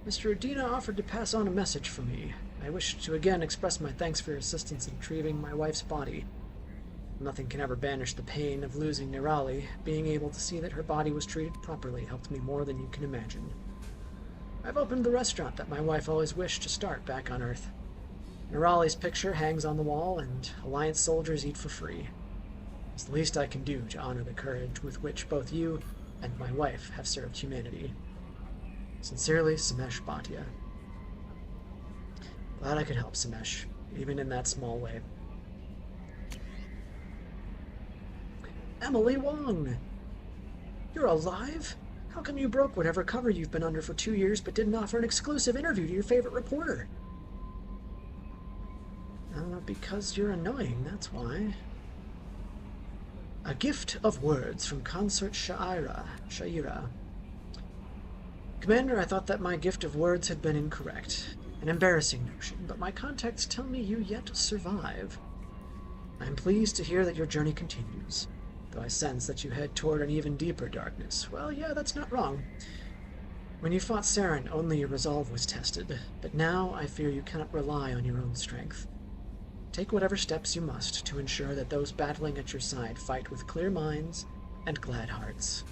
Mr. Udina offered to pass on a message for me. I wish to again express my thanks for your assistance in retrieving my wife's body. Nothing can ever banish the pain of losing Nirali. Being able to see that her body was treated properly helped me more than you can imagine. I've opened the restaurant that my wife always wished to start back on Earth. Nirali's picture hangs on the wall, and Alliance soldiers eat for free. It's the least I can do to honor the courage with which both you and my wife have served humanity. Sincerely, Samesh Bhatia. Glad I could help, Samesh, even in that small way. Emily Wong! You're alive? How come you broke whatever cover you've been under for 2 years but didn't offer an exclusive interview to your favorite reporter? Because you're annoying, that's why. A gift of words from Consort Shaira. Commander, I thought that my gift of words had been incorrect. An embarrassing notion, but my contacts tell me you yet survive. I am pleased to hear that your journey continues, though I sense that you head toward an even deeper darkness. Well, yeah, that's not wrong. When you fought Saren, only your resolve was tested, but now I fear you cannot rely on your own strength. Take whatever steps you must to ensure that those battling at your side fight with clear minds and glad hearts.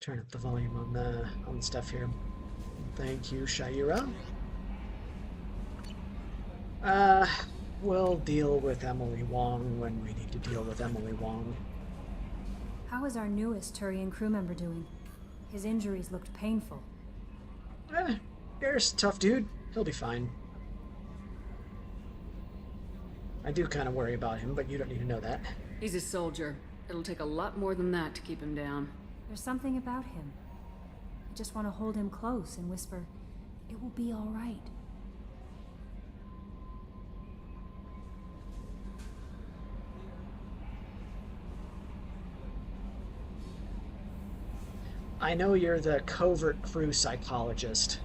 Turn up the volume on the stuff here. Thank you, Shaira. We'll deal with Emily Wong when we need to deal with Emily Wong. How is our newest Turian crew member doing? His injuries looked painful. Garrus, tough dude. He'll be fine. I do kind of worry about him, but you don't need to know that. He's a soldier. It'll take a lot more than that to keep him down. There's something about him. I just want to hold him close and whisper, "It will be all right." I know you're the covert crew psychologist,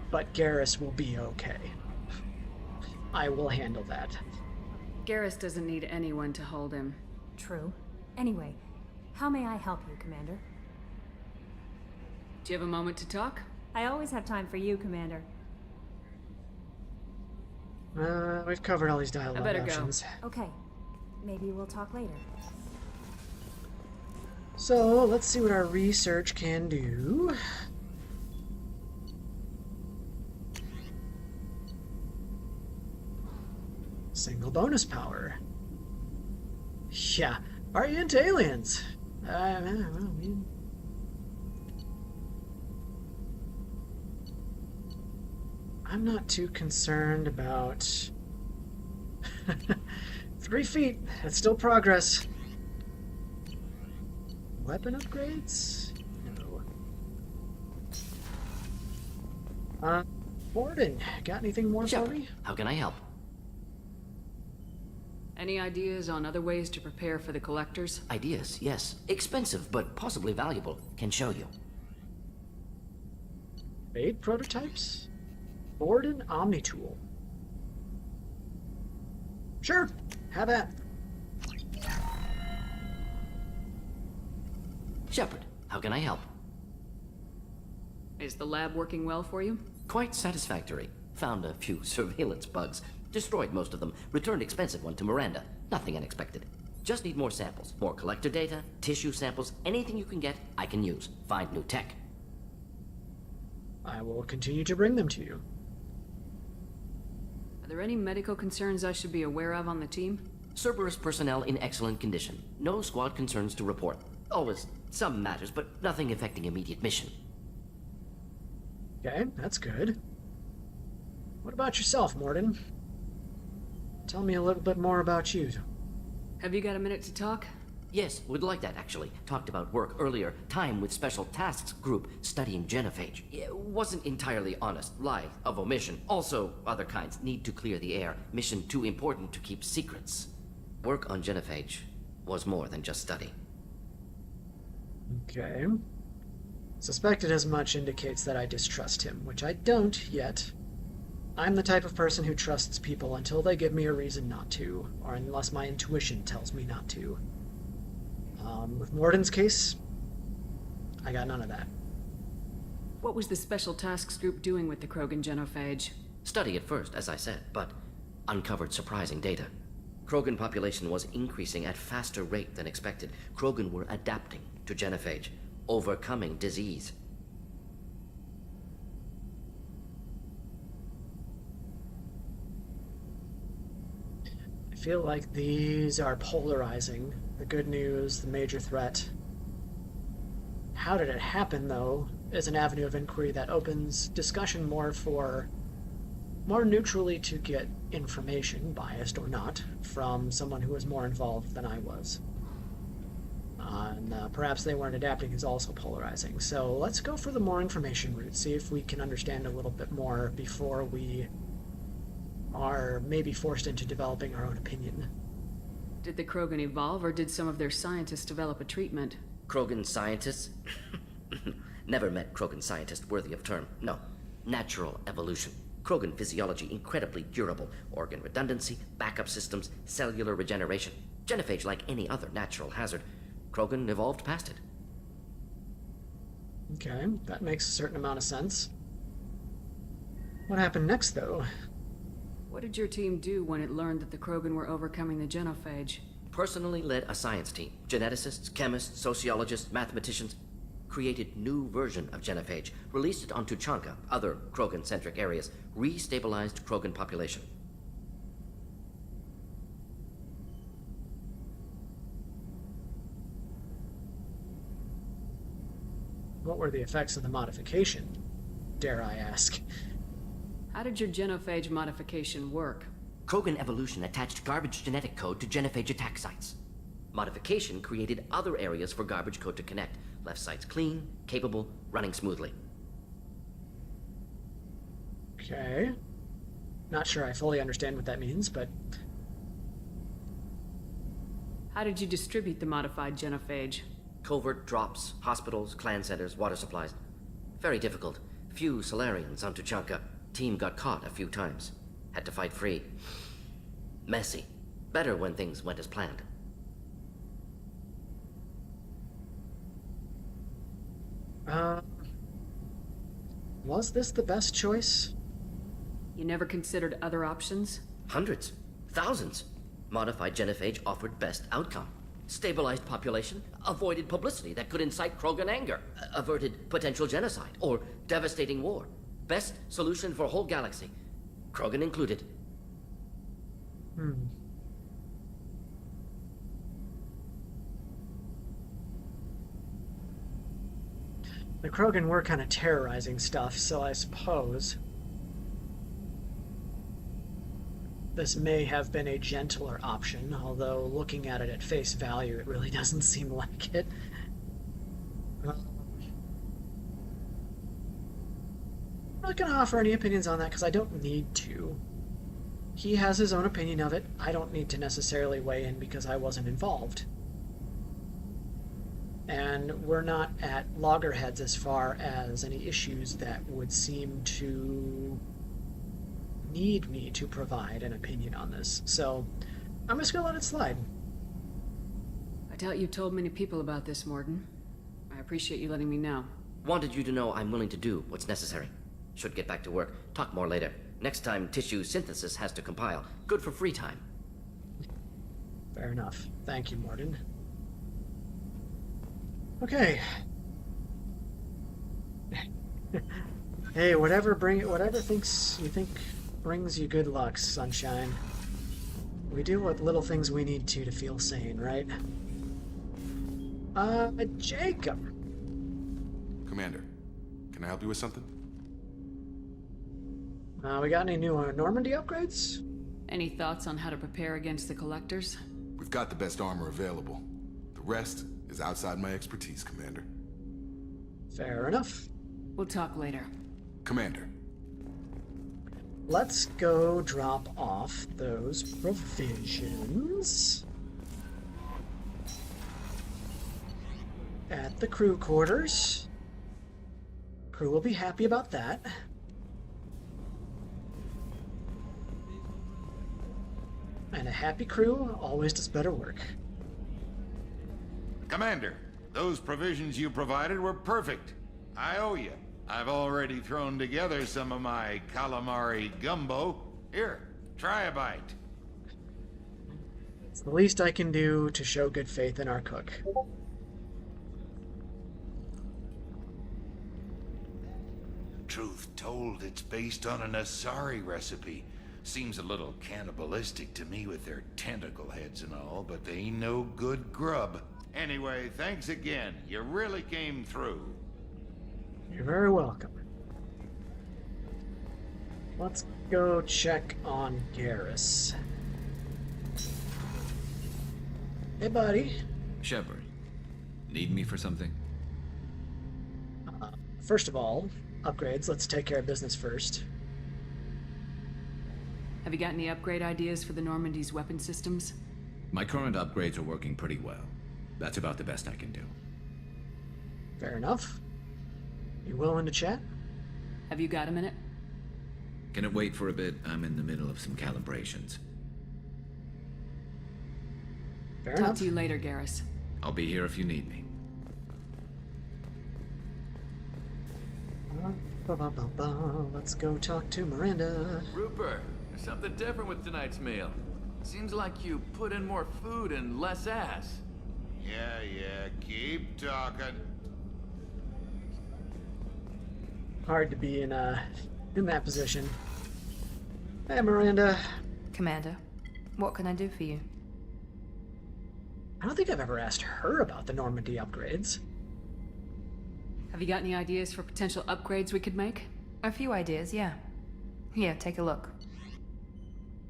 but Garrus will be okay. I will handle that. Garrus doesn't need anyone to hold him. True. Anyway, how may I help you, Commander? Do you have a moment to talk? I always have time for you, Commander. We've covered all these dialogue I better options. Go. Okay. Maybe we'll talk later. So, let's see what our research can do. Single bonus power. Yeah. Are you into aliens? I'm not too concerned about 3 feet. That's still progress. Weapon upgrades? No. Borden, got anything more for me? How can I help? Any ideas on other ways to prepare for the collectors? Ideas, yes. Expensive, but possibly valuable. Can show you. Made prototypes? Borden Omnitool. Sure, have at. Shepard, how can I help? Is the lab working well for you? Quite satisfactory. Found a few surveillance bugs. Destroyed most of them. Returned expensive one to Miranda. Nothing unexpected. Just need more samples. More collector data, tissue samples, anything you can get, I can use. Find new tech. I will continue to bring them to you. Are there any medical concerns I should be aware of on the team? Cerberus personnel in excellent condition. No squad concerns to report. Always some matters, but nothing affecting immediate mission. Okay, that's good. What about yourself, Morden? Tell me a little bit more about you. Have you got a minute to talk? Yes, would like that actually. Talked about work earlier. Time with Special Tasks Group studying genophage. It wasn't entirely honest. Lie of omission. Also, other kinds. Need to clear the air. Mission too important to keep secrets. Work on genophage was more than just study. Okay. Suspected as much indicates that I distrust him, which I don't yet. I'm the type of person who trusts people until they give me a reason not to, or unless my intuition tells me not to. With Morden's case, I got none of that. What was the Special Tasks Group doing with the Krogan genophage? Study at first, as I said, but uncovered surprising data. Krogan population was increasing at faster rate than expected. Krogan were adapting to genophage, overcoming disease. I feel like these are polarizing. The good news, the major threat. How did it happen, though, is an avenue of inquiry that opens discussion more neutrally to get information, biased or not, from someone who was more involved than I was. And perhaps they weren't adapting is also polarizing. So let's go for the more information route, see if we can understand a little bit more before we are maybe forced into developing our own opinion. Did the Krogan evolve, or did some of their scientists develop a treatment? Krogan scientists? Never met Krogan scientist worthy of term. No. Natural evolution. Krogan physiology incredibly durable. Organ redundancy, backup systems, cellular regeneration. Genophage like any other natural hazard. Krogan evolved past it. Okay, that makes a certain amount of sense. What happened next, though? What did your team do when it learned that the Krogan were overcoming the genophage? Personally led a science team. Geneticists, chemists, sociologists, mathematicians. Created new version of genophage. Released it on Tuchanka, other Krogan-centric areas. Restabilized Krogan population. What were the effects of the modification, dare I ask? How did your genophage modification work? Krogan evolution attached garbage genetic code to genophage attack sites. Modification created other areas for garbage code to connect. Left sites clean, capable, running smoothly. Okay. Not sure I fully understand what that means, but... How did you distribute the modified genophage? Covert drops, hospitals, clan centers, water supplies. Very difficult. Few Solarians on Tuchanka. Team got caught a few times. Had to fight free. Messy. Better when things went as planned. Was this the best choice? You never considered other options? Hundreds. Thousands. Modified genophage offered best outcome. Stabilized population, avoided publicity that could incite Krogan anger, averted potential genocide, or devastating war. Best solution for whole galaxy. Krogan included. The Krogan were kind of terrorizing stuff, so I suppose this may have been a gentler option, although looking at it at face value, it really doesn't seem like it. I'm not going to offer any opinions on that because I don't need to. He has his own opinion of it. I don't need to necessarily weigh in because I wasn't involved. And we're not at loggerheads as far as any issues that would seem to need me to provide an opinion on this. So I'm just going to let it slide. I doubt you told many people about this, Morden. I appreciate you letting me know. Wanted you to know I'm willing to do what's necessary. Should get back to work. Talk more later. Next time, tissue synthesis has to compile. Good for free time. Fair enough. Thank you, Morden. Okay. Hey, whatever thinks you think brings you good luck, sunshine. We do what little things we need to feel sane, right? Jacob. Commander, can I help you with something? We got any new Normandy upgrades? Any thoughts on how to prepare against the Collectors? We've got the best armor available. The rest is outside my expertise, Commander. Fair enough. We'll talk later. Commander. Let's go drop off those provisions at the crew quarters. Crew will be happy about that. And a happy crew always does better work. Commander, those provisions you provided were perfect. I owe you. I've already thrown together some of my calamari gumbo. Here, try a bite. It's the least I can do to show good faith in our cook. Truth told, it's based on an Asari recipe. Seems a little cannibalistic to me with their tentacle heads and all, but they ain't no good grub. Anyway, thanks again. You really came through. You're very welcome. Let's go check on Garrus. Hey, buddy. Shepard, need me for something? First of all, upgrades. Let's take care of business first. Have you got any upgrade ideas for the Normandy's weapon systems? My current upgrades are working pretty well. That's about the best I can do. Fair enough. You willing to chat? Have you got a minute? Can it wait for a bit? I'm in the middle of some calibrations. Fair Talk enough. to you later, Garrus. I'll be here if you need me. Let's go talk to Miranda. Rupert, there's something different with tonight's meal. Seems like you put in more food and less ass. Yeah, keep talking. Hard to be in that position. Hey, Miranda. Commander, what can I do for you? I don't think I've ever asked her about the Normandy upgrades. Have you got any ideas for potential upgrades we could make? A few ideas, yeah. Here, take a look.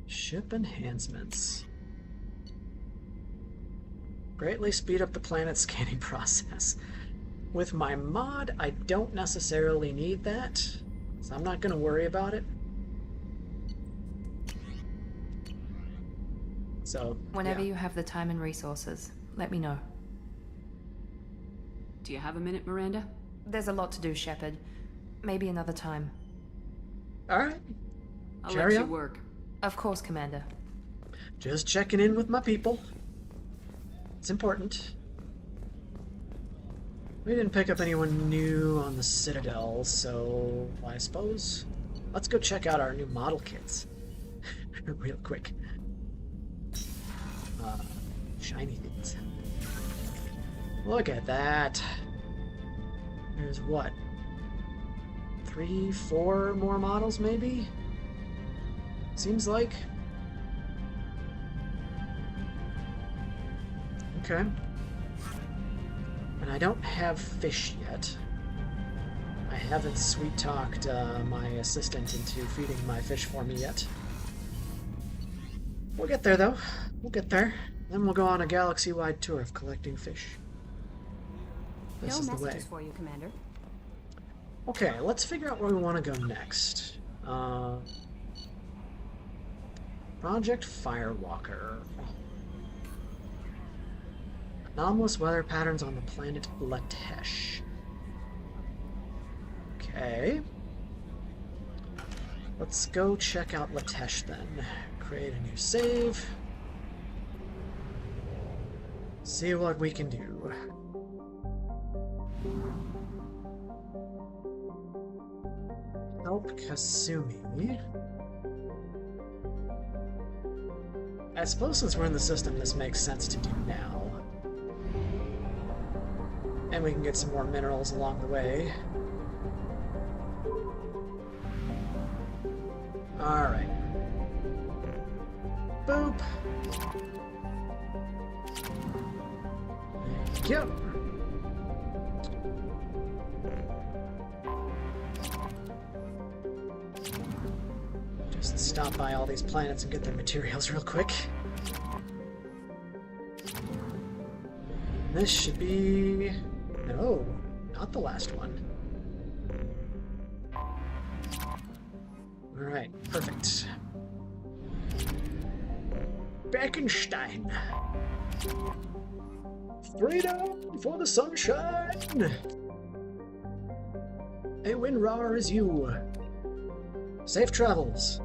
Ship enhancements. Greatly speed up the planet scanning process. With my mod, I don't necessarily need that, so I'm not going to worry about it. So, Whenever yeah. you have the time and resources, let me know. Do you have a minute, Miranda? There's a lot to do, Shepard. Maybe another time. Alright. I'll Carry let you on. work. Of course, Commander. Just checking in with my people. It's important. We didn't pick up anyone new on the Citadel, so I suppose let's go check out our new model kits. Real quick. Shiny things. Look at that. There's what? 3, 4 more models, maybe? Seems like. Okay. And I don't have fish yet. I haven't sweet-talked my assistant into feeding my fish for me yet. We'll get there, though. We'll get there. Then we'll go on a galaxy-wide tour of collecting fish. This is the way. For you, Commander. Okay, let's figure out where we want to go next. Project Firewalker. Anomalous weather patterns on the planet Latesh. Okay. Let's go check out Latesh then. Create a new save. See what we can do. Help Kasumi. I suppose since we're in the system, this makes sense to do now. And we can get some more minerals along the way. Alright. Boop. Yep. Just stop by all these planets and get their materials real quick. This should be... No, not the last one. Alright, perfect. Beckenstein. Freedom for the sunshine! A WinRAR is you. Safe travels.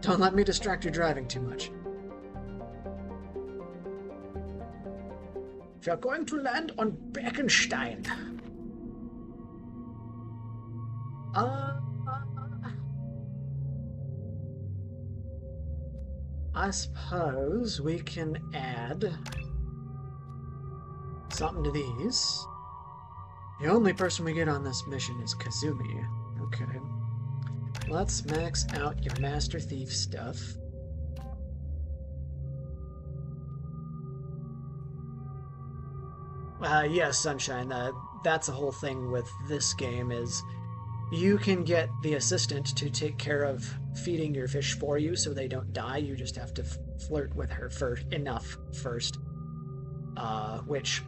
Don't let me distract your driving too much. If you're going to land on Berkenstein. I suppose we can add something to these. The only person we get on this mission is Kazumi. Okay. Let's max out your Master Thief stuff. Yes, Sunshine. That's the whole thing with this game is you can get the assistant to take care of feeding your fish for you so they don't die. You just have to flirt with her enough first. Which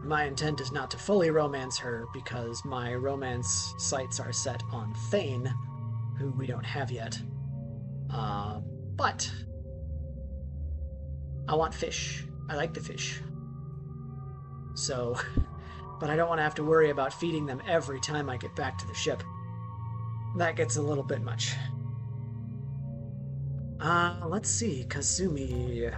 my intent is not to fully romance her because my romance sights are set on Thane, who we don't have yet. But I want fish. I like the fish. So, but I don't want to have to worry about feeding them every time I get back to the ship. That gets a little bit much. Let's see, Kazumi.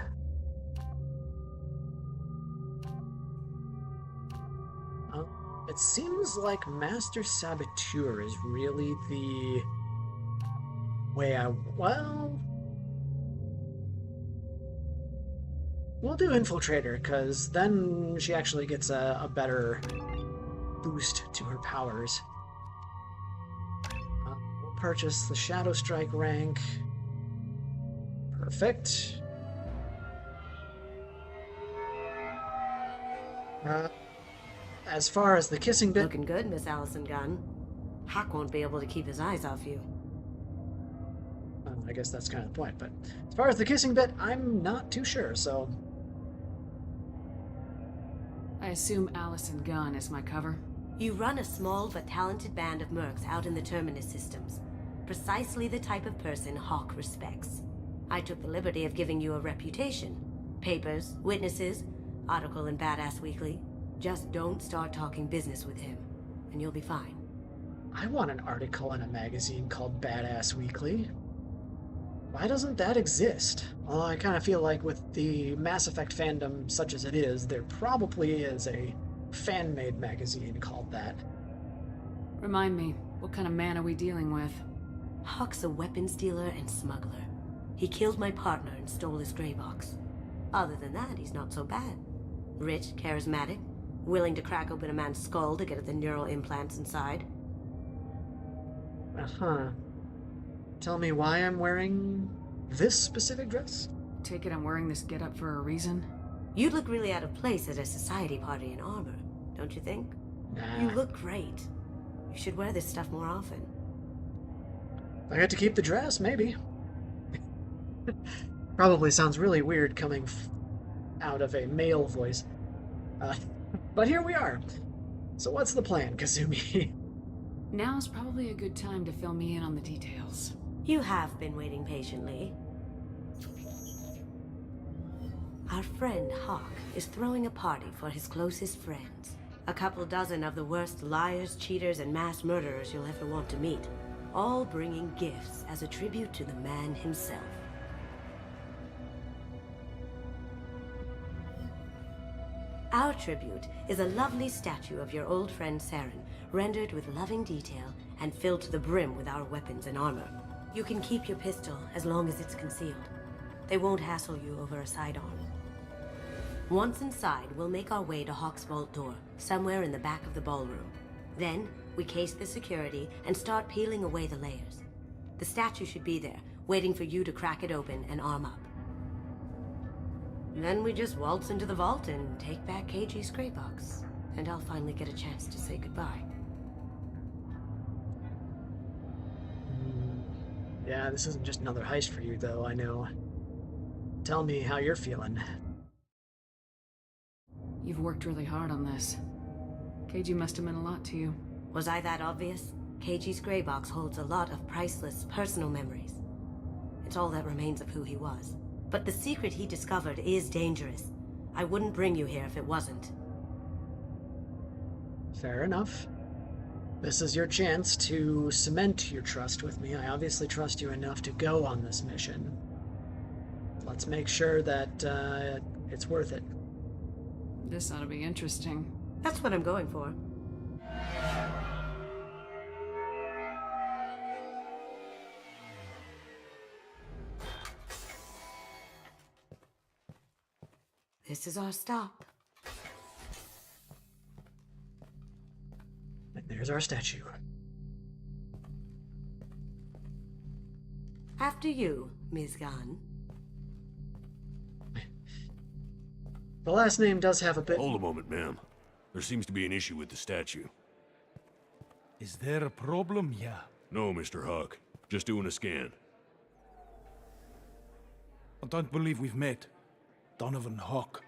It seems like Master Saboteur is really the way well, we'll do Infiltrator, because then she actually gets a better boost to her powers. We'll purchase the Shadow Strike rank. Perfect. As far as the kissing bit... Looking good, Miss Allison Gunn. Hawk won't be able to keep his eyes off you. I guess that's kind of the point, but as far as the kissing bit, I'm not too sure, so... I assume Allison Gunn is my cover. You run a small but talented band of mercs out in the Terminus systems. Precisely the type of person Hawk respects. I took the liberty of giving you a reputation. Papers, witnesses, article in Badass Weekly. Just don't start talking business with him, and you'll be fine. I want an article in a magazine called Badass Weekly. Why doesn't that exist? Well, I kind of feel like with the Mass Effect fandom such as it is, there probably is a fan-made magazine called that. Remind me, what kind of man are we dealing with? Hawk's a weapons dealer and smuggler. He killed my partner and stole his gray box. Other than that, he's not so bad. Rich, charismatic, willing to crack open a man's skull to get at the neural implants inside. Uh-huh. Tell me why I'm wearing this specific dress? Take it I'm wearing this getup for a reason? You'd look really out of place at a society party in armor, don't you think? Nah. You look great. You should wear this stuff more often. If I get to keep the dress, maybe. Probably sounds really weird coming out of a male voice. But here we are. So what's the plan, Kazumi? Now's probably a good time to fill me in on the details. You have been waiting patiently. Our friend Hawk is throwing a party for his closest friends. A couple dozen of the worst liars, cheaters, and mass murderers you'll ever want to meet. All bringing gifts as a tribute to the man himself. Our tribute is a lovely statue of your old friend Saren, rendered with loving detail and filled to the brim with our weapons and armor. You can keep your pistol as long as it's concealed. They won't hassle you over a sidearm. Once inside, we'll make our way to Hawk's vault door, somewhere in the back of the ballroom. Then, we case the security and start peeling away the layers. The statue should be there, waiting for you to crack it open and arm up. Then we just waltz into the vault and take back KG's gray box. And I'll finally get a chance to say goodbye. Yeah, this isn't just another heist for you, though, I know. Tell me how you're feeling. You've worked really hard on this. KG must have meant a lot to you. Was I that obvious? KG's gray box holds a lot of priceless personal memories. It's all that remains of who he was. But the secret he discovered is dangerous. I wouldn't bring you here if it wasn't. Fair enough. This is your chance to cement your trust with me. I obviously trust you enough to go on this mission. Let's make sure that it's worth it. This ought to be interesting. That's what I'm going for. This is our stop. And there's our statue. After you, Ms. Gunn. The last name does have a bit... Hold a moment, ma'am. There seems to be an issue with the statue. Is there a problem? Yeah. No, Mr. Huck. Just doing a scan. I don't believe we've met. Donovan Hawk.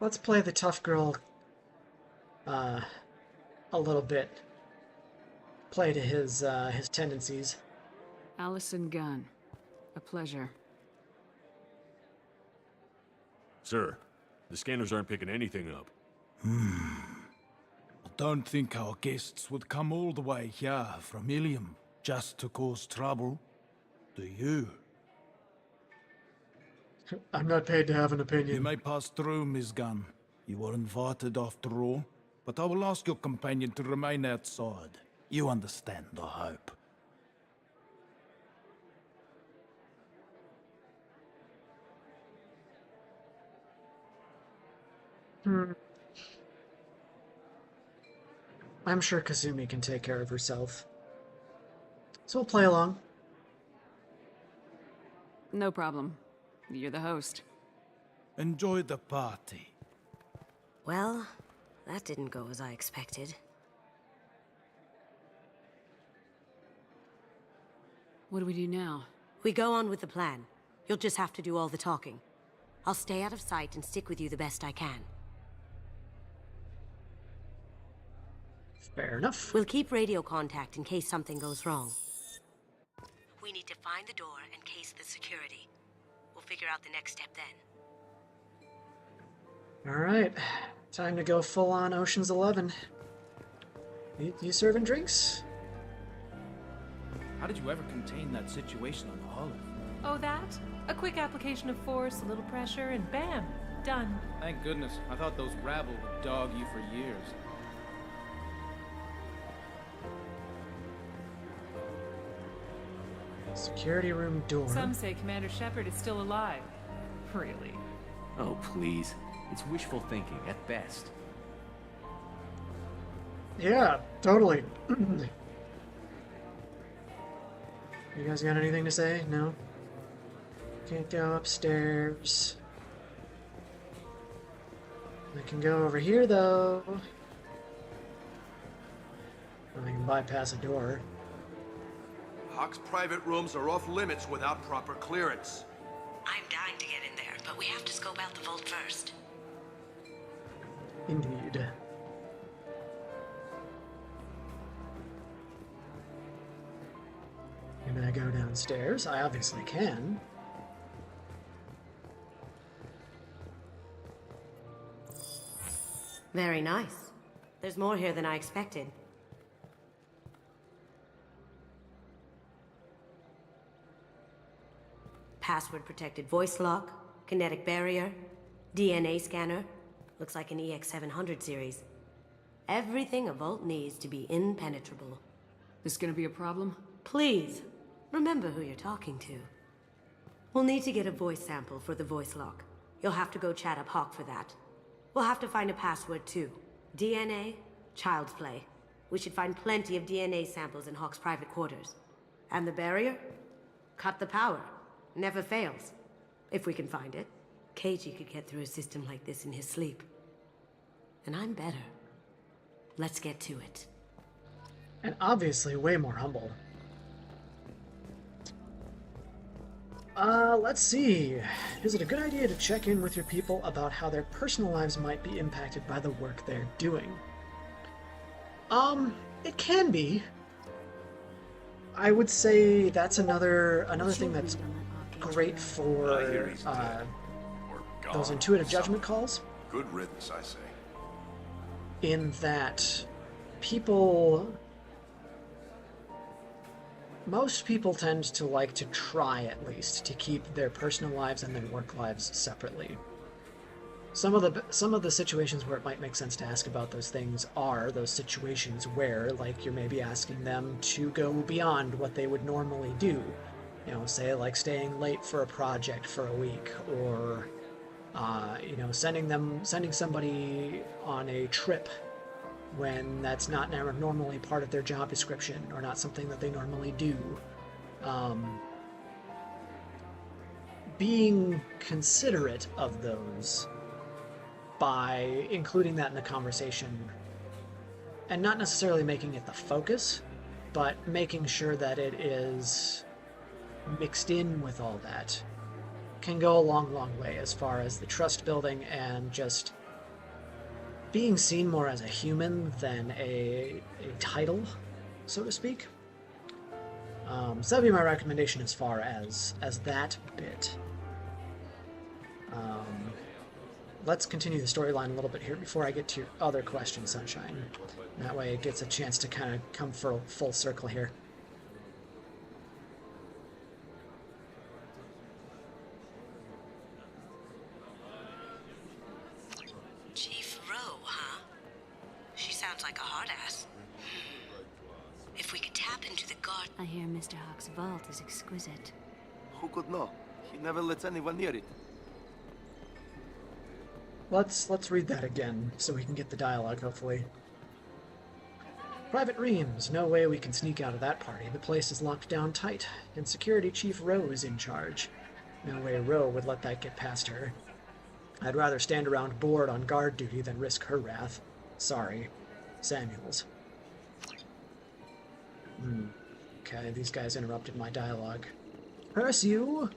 Let's play the tough girl a little bit. Play to his tendencies. Allison Gunn. A pleasure. Sir, the scanners aren't picking anything up. I don't think our guests would come all the way here from Ilium just to cause trouble. Do you? I'm not paid to have an opinion. You may pass through, Ms. Gunn. You were invited after all. But I will ask your companion to remain outside. You understand, I hope. I'm sure Kazumi can take care of herself. So we'll play along. No problem. You're the host. Enjoy the party. Well, that didn't go as I expected. What do we do now? We go on with the plan. You'll just have to do all the talking. I'll stay out of sight and stick with you the best I can. Fair enough. We'll keep radio contact in case something goes wrong. We need to find the door and case the security. We'll figure out the next step then. Alright. Time to go full on Ocean's 11. You serving drinks? How did you ever contain that situation on the Olive? Oh, that? A quick application of force, a little pressure, and bam! Done. Thank goodness. I thought those rabble would dog you for years. Security room door. Some say Commander Shepard is still alive. Really? Oh, please. It's wishful thinking at best. Yeah, totally. You guys got anything to say? No? Can't go upstairs. I can go over here, though. I can bypass a door. Hawk's private rooms are off limits without proper clearance. I'm dying to get in there, but we have to scope out the vault first. Indeed. Can I go downstairs? I obviously can. Very nice. There's more here than I expected. Password-protected voice lock, kinetic barrier, DNA scanner. Looks like an EX700 series. Everything a vault needs to be impenetrable. This gonna be a problem? Please, remember who you're talking to. We'll need to get a voice sample for the voice lock. You'll have to go chat up Hawk for that. We'll have to find a password too. DNA, child's play. We should find plenty of DNA samples in Hawk's private quarters. And the barrier? Cut the power. Never fails. If we can find it. Keiji could get through a system like this in his sleep. And I'm better. Let's get to it. And obviously way more humble. Let's see. Is it a good idea to check in with your people about how their personal lives might be impacted by the work they're doing? It can be. I would say that's another thing that's great for those intuitive judgment calls. Good riddance, I say. in that most people tend to like to try, at least, to keep their personal lives and their work lives separately. Some of the situations where it might make sense to ask about those things are those situations where, like, you're maybe asking them to go beyond what they would normally do. You know, say like staying late for a project for a week, or you know, sending somebody on a trip when that's not normally part of their job description or not something that they normally do. Being considerate of those by including that in the conversation and not necessarily making it the focus, but making sure that it is mixed in with all that can go a long, long way as far as the trust building and just being seen more as a human than a title, so to speak. So that'd be my recommendation as far as that bit. Let's continue the storyline a little bit here before I get to your other question, Sunshine. That way it gets a chance to kind of come full circle here. Chief Rowe, huh? She sounds like a hard ass. If we could tap into the guard... I hear Mr. Hawk's vault is exquisite. Who could know? He never lets anyone near it. Let's read that again so we can get the dialogue, hopefully. Private Reams, no way we can sneak out of that party. The place is locked down tight, and Security Chief Rowe is in charge. No way Rowe would let that get past her. I'd rather stand around bored on guard duty than risk her wrath. Sorry. Samuels. Okay, these guys interrupted my dialogue. Curse you!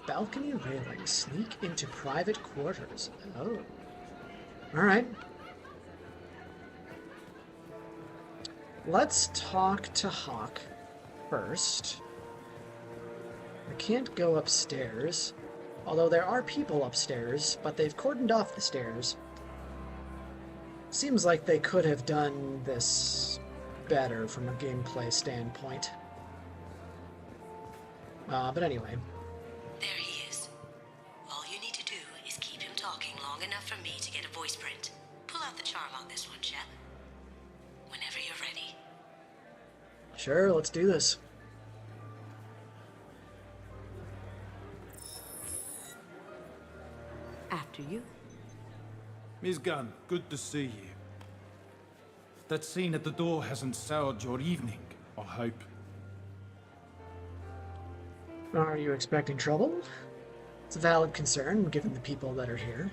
Balcony railing. Sneak into private quarters. Oh. Alright. Let's talk to Hawk first. I can't go upstairs. Although there are people upstairs, but they've cordoned off the stairs. Seems like they could have done this better from a gameplay standpoint. But anyway. There he is. All you need to do is keep him talking long enough for me to get a voice print. Pull out the charm on this one, Shep. Whenever you're ready. Sure, let's do this. After you. Miss Gunn, good to see you. That scene at the door hasn't soured your evening, I hope. Are you expecting trouble? It's a valid concern, given the people that are here.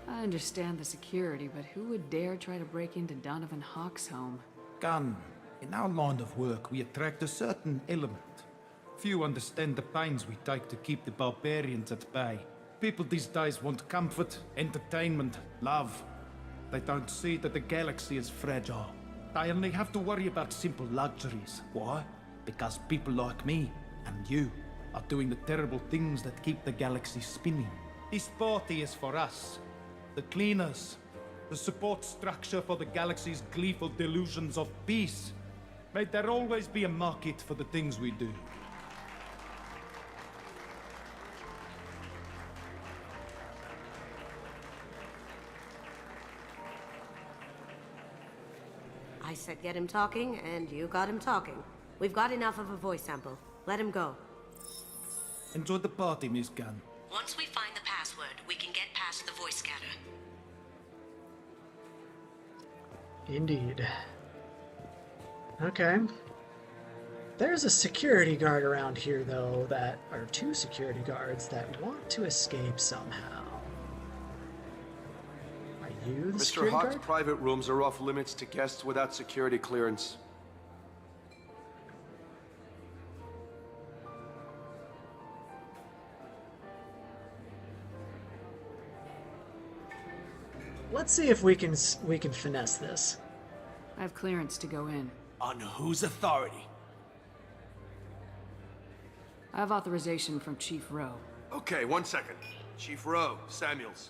I understand the security, but who would dare try to break into Donovan Hawk's home? Gunn, in our line of work, we attract a certain element. Few understand the pains we take to keep the barbarians at bay. People these days want comfort, entertainment, love. They don't see that the galaxy is fragile. They only have to worry about simple luxuries. Why? Because people like me and you are doing the terrible things that keep the galaxy spinning. This party is for us, the cleaners, the support structure for the galaxy's gleeful delusions of peace. May there always be a market for the things we do. I said get him talking, and you got him talking. We've got enough of a voice sample. Let him go. Enjoy the party, Miss Gunn. Once we find the password, we can get past the voice scanner. Indeed. Okay. There's a security guard around here, though, that are two security guards that want to escape somehow. Are you the Mr. security Hawk's guard? private rooms are off limits to guests without security clearance. Let's see if we can finesse this. I have clearance to go in. On whose authority? I have authorization from Chief Rowe. Okay, 1 second. Chief Rowe, Samuels.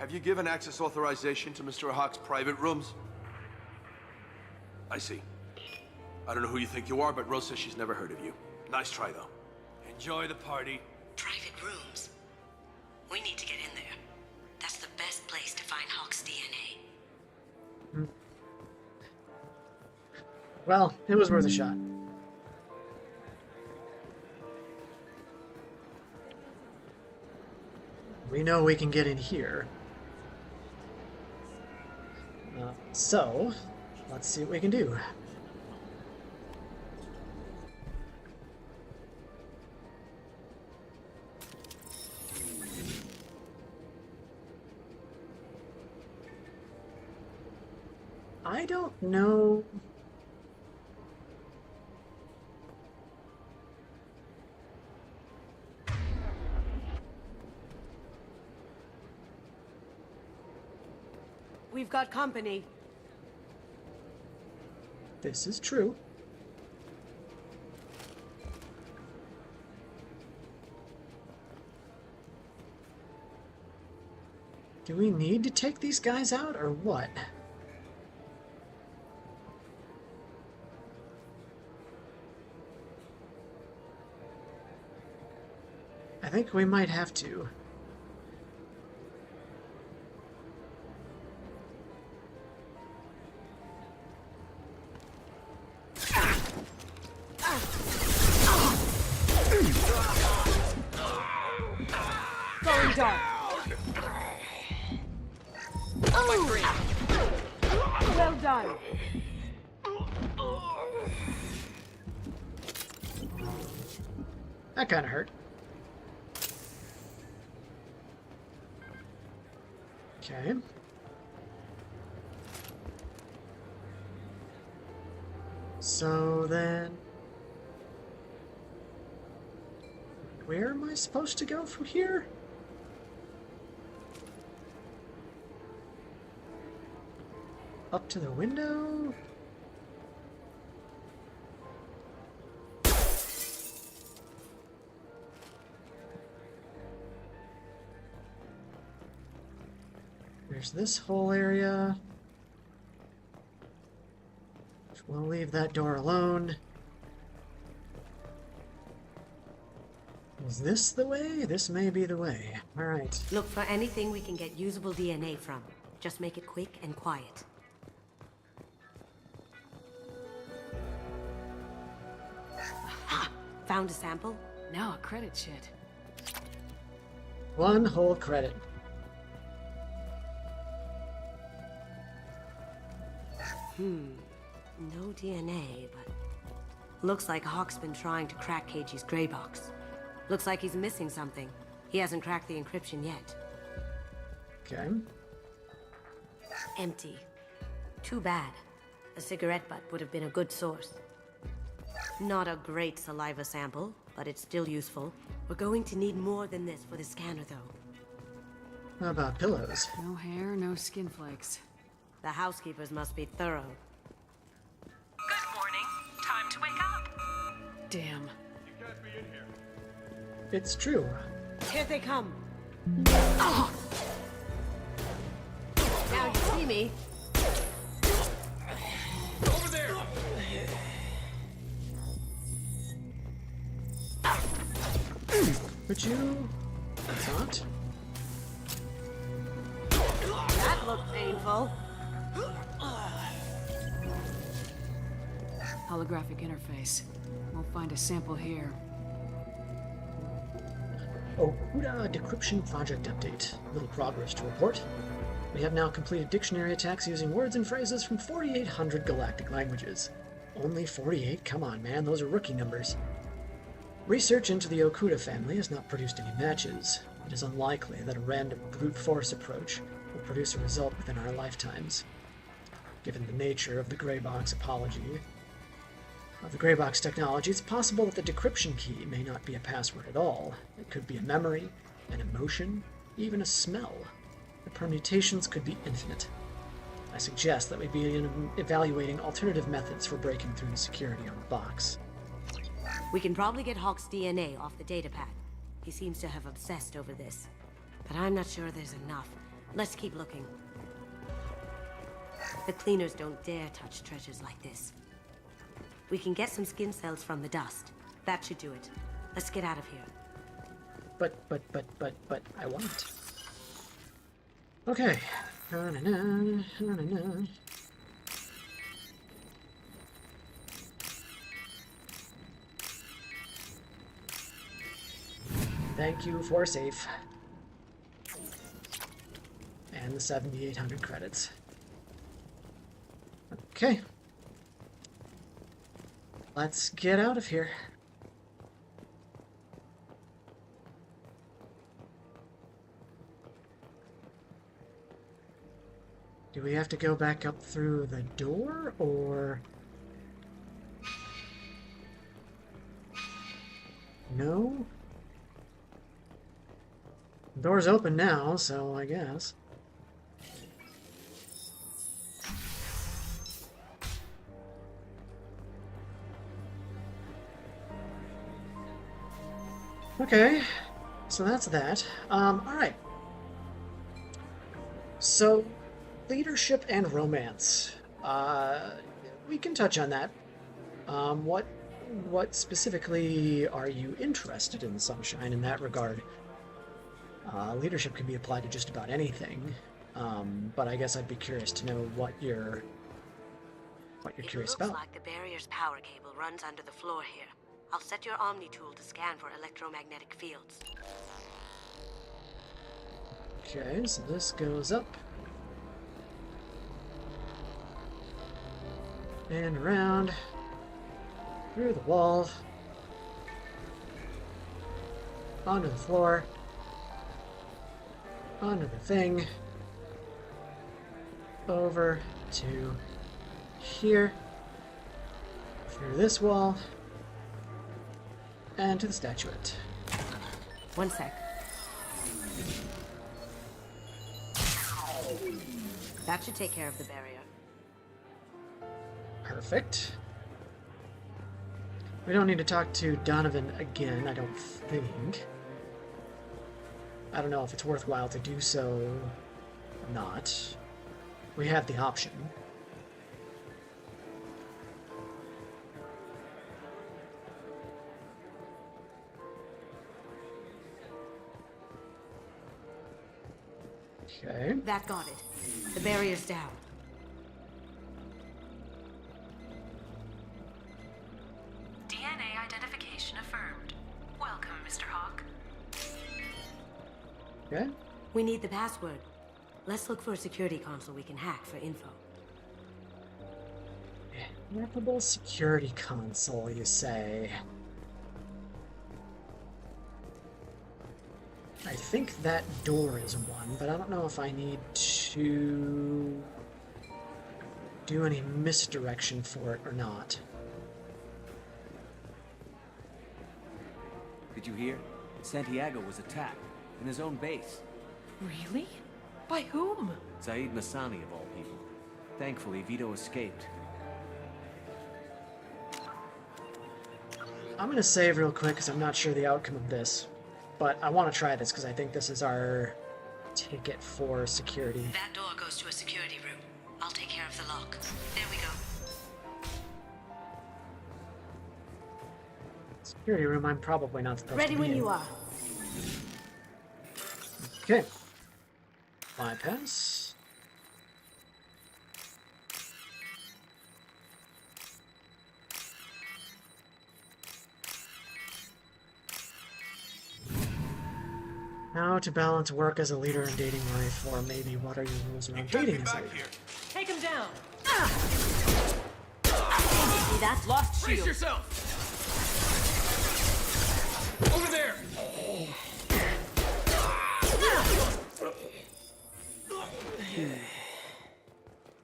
Have you given access authorization to Mr. Hawk's private rooms? I see. I don't know who you think you are, but Rose says she's never heard of you. Nice try, though. Enjoy the party. Private rooms. We need to get in there. That's the best place to find Hawk's DNA. Well, it was worth a shot. We know we can get in here. So, let's see what we can do. I don't know. We've got company. This is true. Do we need to take these guys out or what? I think we might have to. Going dark. Well done. That kind of hurt. Okay. So then, where am I supposed to go from here? Up to the window? There's this whole area. We'll leave that door alone. Is this the way? This may be the way. All right. Look for anything we can get usable DNA from. Just make it quick and quiet. Aha! Found a sample? Now a credit shit. One whole credit. No DNA, but... Looks like Hawk's been trying to crack KG's gray box. Looks like he's missing something. He hasn't cracked the encryption yet. Okay. Empty. Too bad. A cigarette butt would have been a good source. Not a great saliva sample, but it's still useful. We're going to need more than this for the scanner, though. How about pillows? No hair, no skin flakes. The housekeepers must be thorough. Good morning. Time to wake up. Damn. You can't be in here. It's true. Here they come. Oh. Now you see me. Over there! Could you not? That looked painful. Holographic interface. We'll find a sample here. Okuda Decryption Project Update. Little progress to report. We have now completed dictionary attacks using words and phrases from 4,800 galactic languages. Only 48? Come on, man, those are rookie numbers. Research into the Okuda family has not produced any matches. It is unlikely that a random brute force approach will produce a result within our lifetimes. Given the nature of the Grey Box technology, it's possible that the decryption key may not be a password at all. It could be a memory, an emotion, even a smell. The permutations could be infinite. I suggest that we begin evaluating alternative methods for breaking through the security on the box. We can probably get Hawk's DNA off the datapad. He seems to have obsessed over this. But I'm not sure there's enough. Let's keep looking. The cleaners don't dare touch treasures like this. We can get some skin cells from the dust. That should do it. Let's get out of here. But, I won't. Okay. Thank you for safe. And the 7,800 credits. Okay. Let's get out of here. Do we have to go back up through the door, or... No? The door's open now, so I guess. Okay, so that's that. Alright. So, leadership and romance. We can touch on that. What specifically are you interested in, Sunshine, in that regard? Leadership can be applied to just about anything, but I guess I'd be curious to know what you're curious about. It looks like the barrier's power cable runs under the floor here. I'll set your Omni tool to scan for electromagnetic fields. Okay, so this goes up. And around. Through the wall. Onto the floor. Onto the thing. Over to here. Through this wall. And to the statuette. One sec. That should take care of the barrier. Perfect. We don't need to talk to Donovan again, I don't think. I don't know if it's worthwhile to do so or not. We have the option. Okay. That got it. The barrier's down. DNA identification affirmed. Welcome, Mr. Hawk. Okay. We need the password. Let's look for a security console we can hack for info. Mappable security console, you say? I think that door is one, but I don't know if I need to do any misdirection for it or not. Did you hear? Santiago was attacked in his own base. Really? By whom? Zaid Massani, of all people. Thankfully, Vito escaped. I'm gonna save real quick because I'm not sure the outcome of this. But I want to try this because I think this is our ticket for security. That door goes to a security room. I'll take care of the lock. There we go. Security room I'm probably not supposed Ready to be when in. you are. Okay. Bypass. How to balance work as a leader and dating life, or maybe what are your rules around dating as a leader? Take him down. See that? Lost shield. Brace yourself. Over there.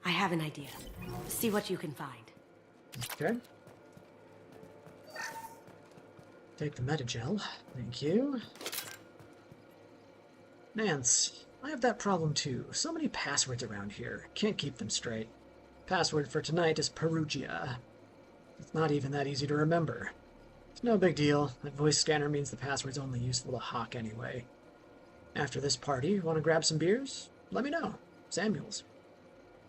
I have an idea. See what you can find. Okay. Take the metagel. Thank you. Nance, I have that problem too. So many passwords around here. Can't keep them straight. Password for tonight is Perugia. It's not even that easy to remember. It's no big deal. That voice scanner means the password's only useful to Hawk anyway. After this party, want to grab some beers? let me know. Samuels.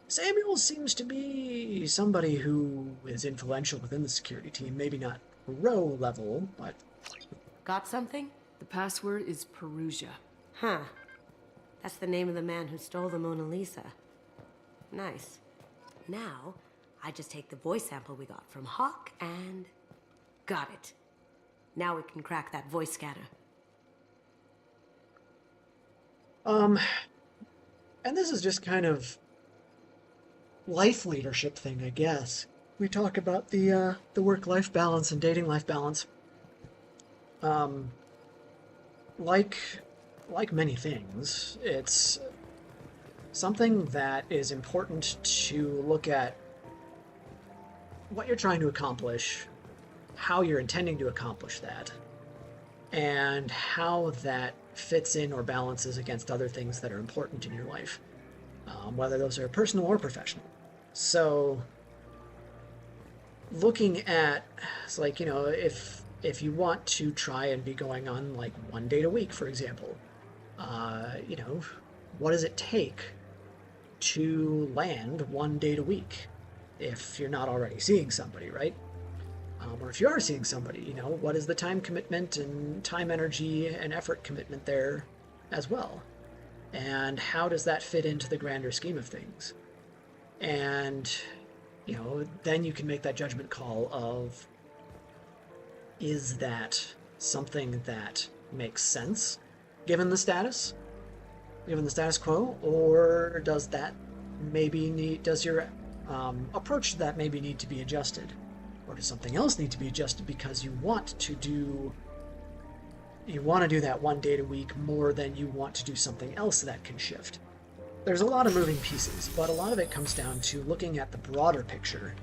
Samuels seems to be somebody who is influential within the security team. Maybe not row level, but... Got something? The password is Perugia. Huh. That's the name of the man who stole the Mona Lisa. Nice. Now, I just take the voice sample we got from Hawk and... got it. Now we can crack that voice scanner. And this is just kind of life leadership thing, I guess. We talk about the work-life balance and dating life balance. Like many things, it's something that is important to look at what you're trying to accomplish, how you're intending to accomplish that, and how that fits in or balances against other things that are important in your life, whether those are personal or professional. So looking at, it's like, you know, if you want to try and be going on like 1 date a week, for example, you know, what does it take to land 1 date a week if you're not already seeing somebody, right? Or if you are seeing somebody, you know, what is the time commitment and time, energy, and effort commitment there as well? And how does that fit into the grander scheme of things? And, you know, then you can make that judgment call of, is that something that makes sense given the status quo, or does that maybe need, does your approach to that maybe need to be adjusted? Or does something else need to be adjusted because you want to do that 1 date a week more than you want to do something else that can shift? There's a lot of moving pieces, but a lot of it comes down to looking at the broader picture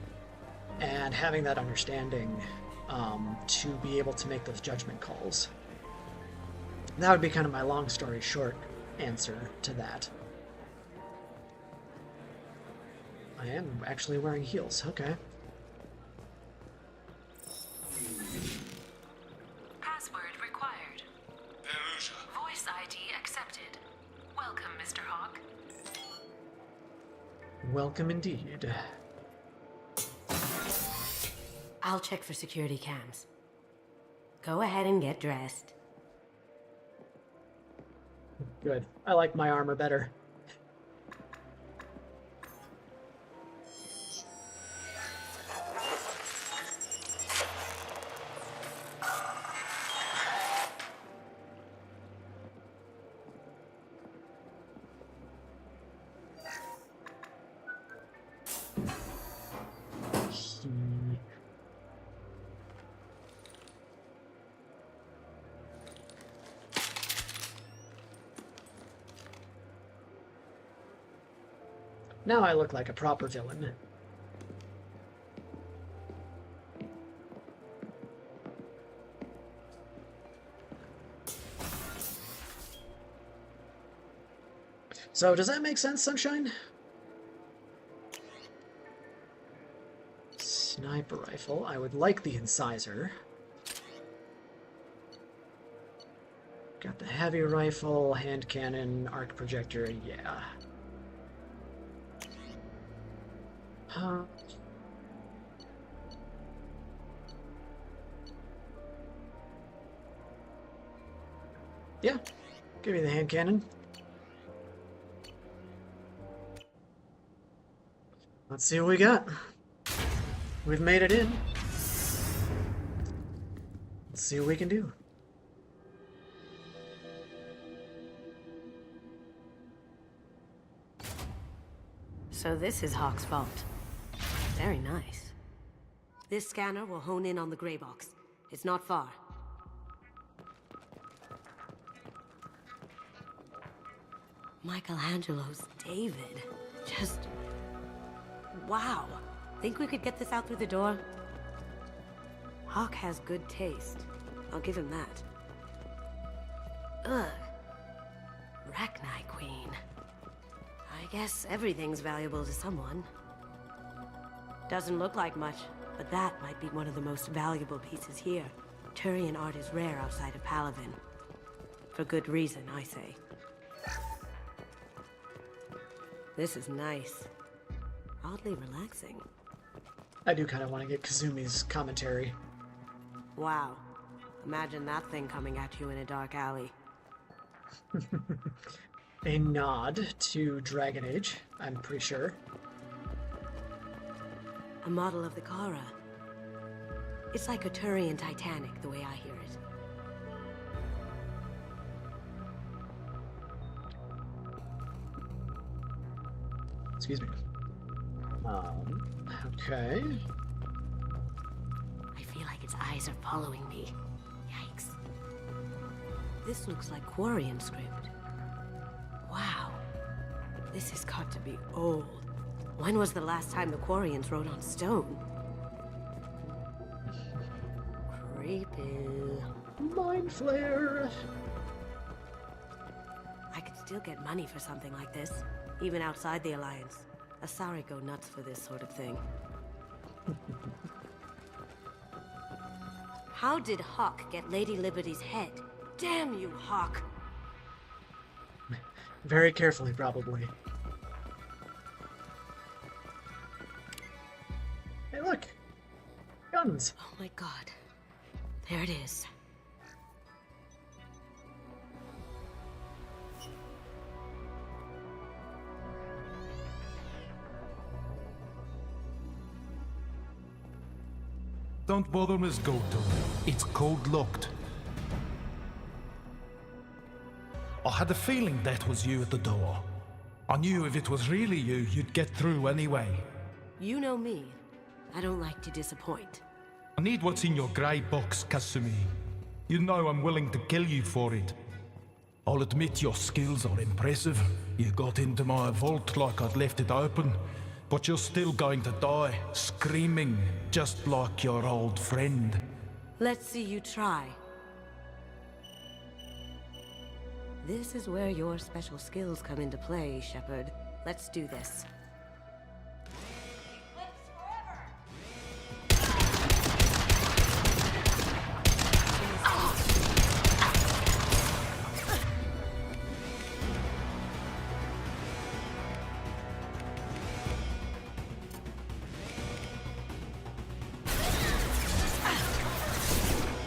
and having that understanding to be able to make those judgment calls. That would be kind of my long story short answer to that. I am actually wearing heels, okay. Password required. Perugia. Voice ID accepted. Welcome, Mr. Hawk. Welcome indeed. I'll check for security cams. Go ahead and get dressed. Good. I like my armor better. Now I look like a proper villain. So does that make sense, Sunshine? Sniper rifle. I would like the incisor. Got the heavy rifle, hand cannon, arc projector, yeah. Yeah, give me the hand cannon. Let's see what we got. We've made it in. Let's see what we can do. So this is Hawk's vault. Very nice. This scanner will hone in on the gray box. It's not far. Michelangelo's David. Just... wow. Think we could get this out through the door? Hawk has good taste. I'll give him that. Ugh. Rachni Queen. I guess everything's valuable to someone. Doesn't look like much, but that might be one of the most valuable pieces here. Turian art is rare outside of Palavin. For good reason, I say. This is nice. Oddly relaxing. I do kind of want to get Kazumi's commentary. Wow. Imagine that thing coming at you in a dark alley. A nod to Dragon Age, I'm pretty sure. A model of the Kara. It's like a Turian Titanic, the way I hear it. Excuse me. Okay. I feel like its eyes are following me. Yikes. This looks like Quarian script. Wow. This has got to be old. When was the last time the Quarians wrote on stone? Creepy. Mind flare. I could still get money for something like this, even outside the Alliance. Asari go nuts for this sort of thing. How did Hawk get Lady Liberty's head? Damn you, Hawk! Very carefully, probably. Hey, look! Guns! Oh my god. There it is. Don't bother, Miss Goto. It's code-locked. I had a feeling that was you at the door. I knew if it was really you, you'd get through anyway. You know me. I don't like to disappoint. I need what's in your grey box, Kasumi. You know I'm willing to kill you for it. I'll admit your skills are impressive. You got into my vault like I'd left it open. But you're still going to die, screaming, just like your old friend. Let's see you try. This is where your special skills come into play, Shepard. Let's do this.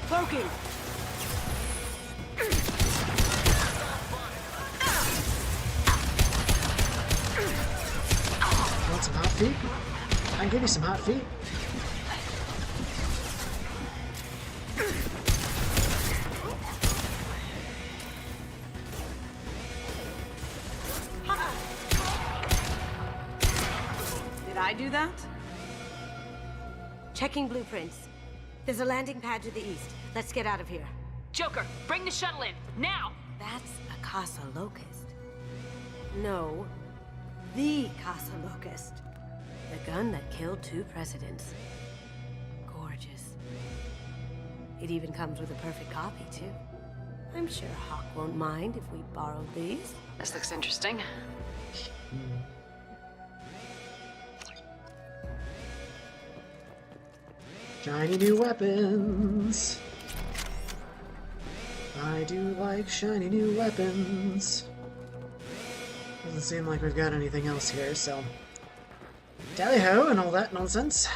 Cloaking! Want some hot feet? I can give you some hot feet. Did I do that? Checking blueprints. There's a landing pad to the east. Let's get out of here. Joker, bring the shuttle in, now! That's a Casa Locust. No, the Casa Locust. The gun that killed 2 presidents. Gorgeous. It even comes with a perfect copy, too. I'm sure Hawk won't mind if we borrow these. This looks interesting. Shiny new weapons. I do like shiny new weapons. Doesn't seem like we've got anything else here, so... Tally-ho and all that nonsense.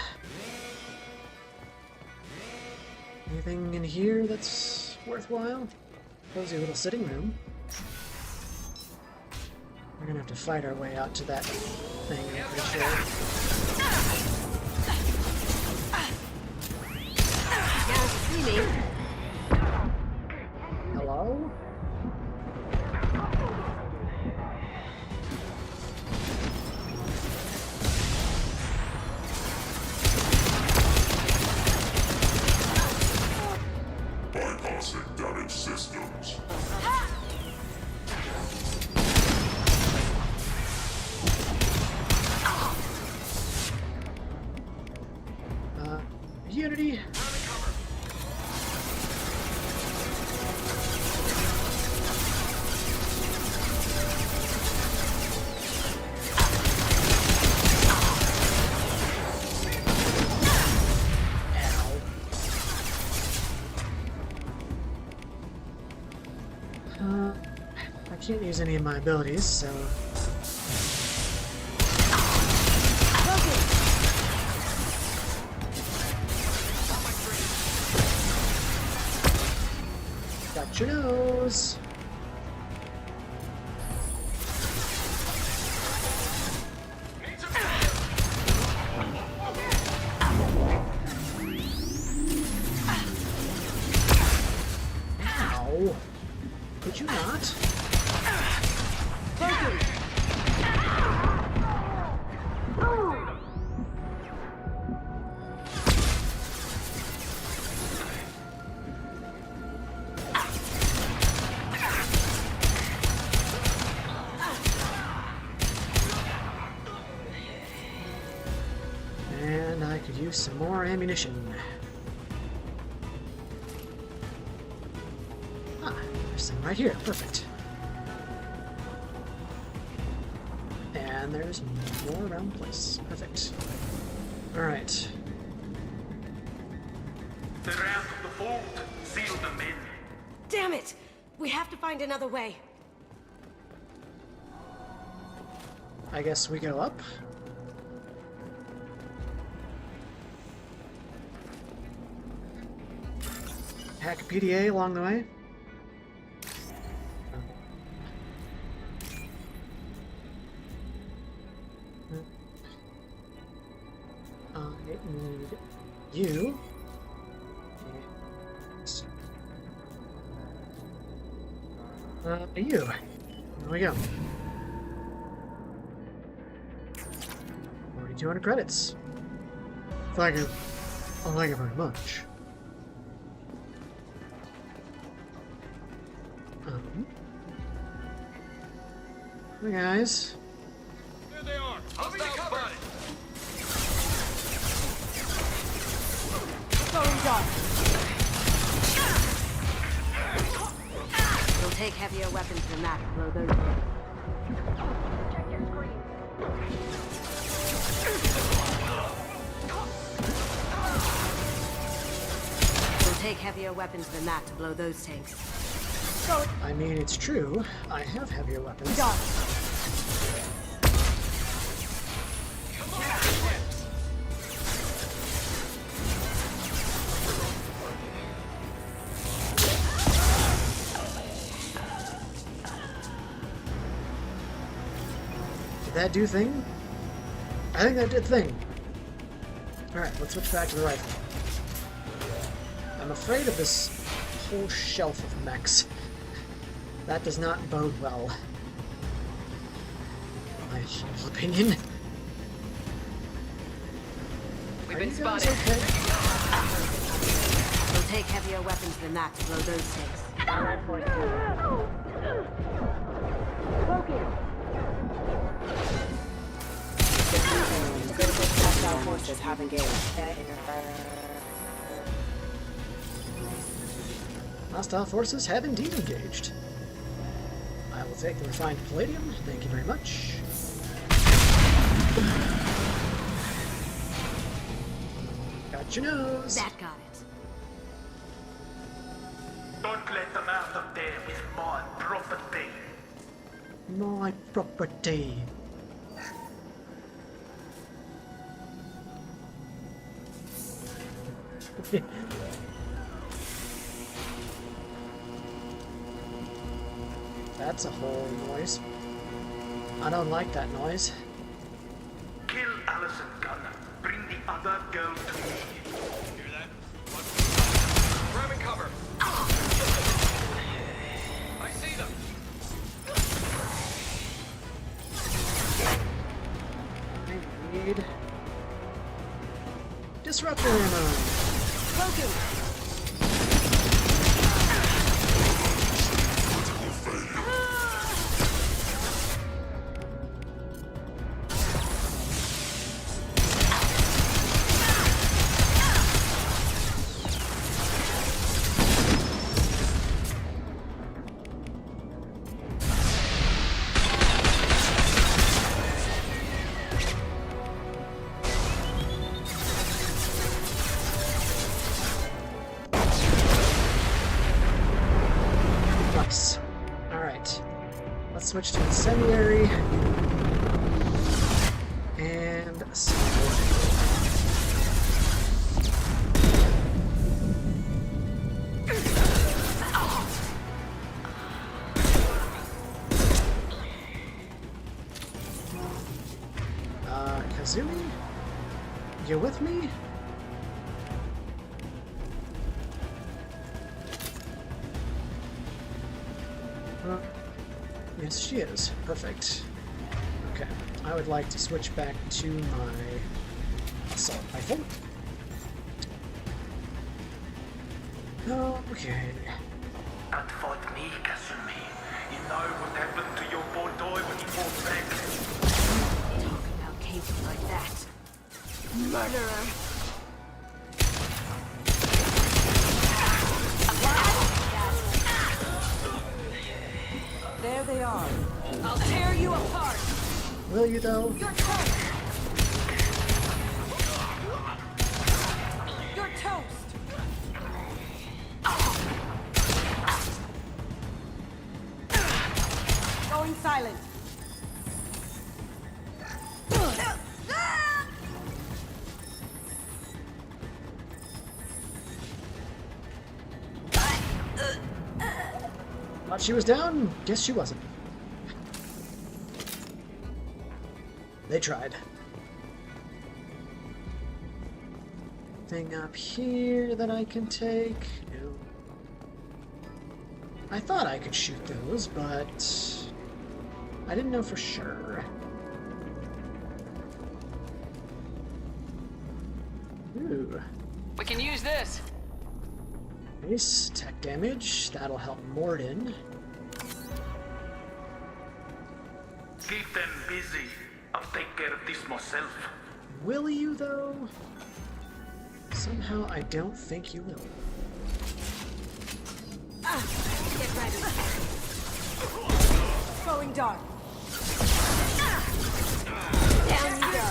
Anything in here that's worthwhile? Cozy little sitting room. We're gonna have to fight our way out to that thing, I'm pretty sure. See me? Hello? Bypassing damaged systems. Unity. I can't use any of my abilities, so your nose. Ow. Could you not? And I could use some more ammunition. Ah, there's some right here. Perfect. And there's more around the place. Perfect. Alright. Surround the vault. Seal them in. Damn it! We have to find another way. I guess we go up. Hack a PDA along the way. I need you. You. There we go. 4,200 credits. Thank you. Oh, thank you very much. Hey guys. There they are. I'll be covered. Going dark. We'll take heavier weapons than that to blow those. Check your screen. We'll take heavier weapons than that to blow those tanks. I mean, it's true. I have heavier weapons. Dark. Did that do thing? I think that did thing. Alright, let's switch back to the rifle. I'm afraid of this whole shelf of mechs. That does not bode well. My humble opinion. We've Are been you guys spotted. okay? We'll take heavier weapons than that to blow those tanks. Critical hostile forces have engaged. Hostile forces have indeed engaged. I will take the refined palladium. Thank you very much. Got your nose. That got it. Don't let them out of there with more property. My property. That's a whole noise. I don't like that noise. Kill Allison Gunn. Bring the other girl to me. Hear that? Grabbing cover. I see them. I need disruptor ammo. Focus. Switch to incendiary and Kazumi? You with me? Yes, she is. Perfect. Okay. I would like to switch back to my assault rifle. Okay. Don't fight me, Kazumi. You know what happened to your boy toy when he fought back. Talk about Katie like that. Murderer. There they are. I'll tear you apart. Will you though? You're toast. You're toast. Going silent. Thought she was down? Guess she wasn't. They tried. Thing up here that I can take? No. I thought I could shoot those, but I didn't know for sure. Ooh. We can use this. Nice. Tech damage. That'll help Morden. Keep them busy. I'll take care of this myself. Will you, though? Somehow, I don't think you will. Get ready. Going dark. Down you go.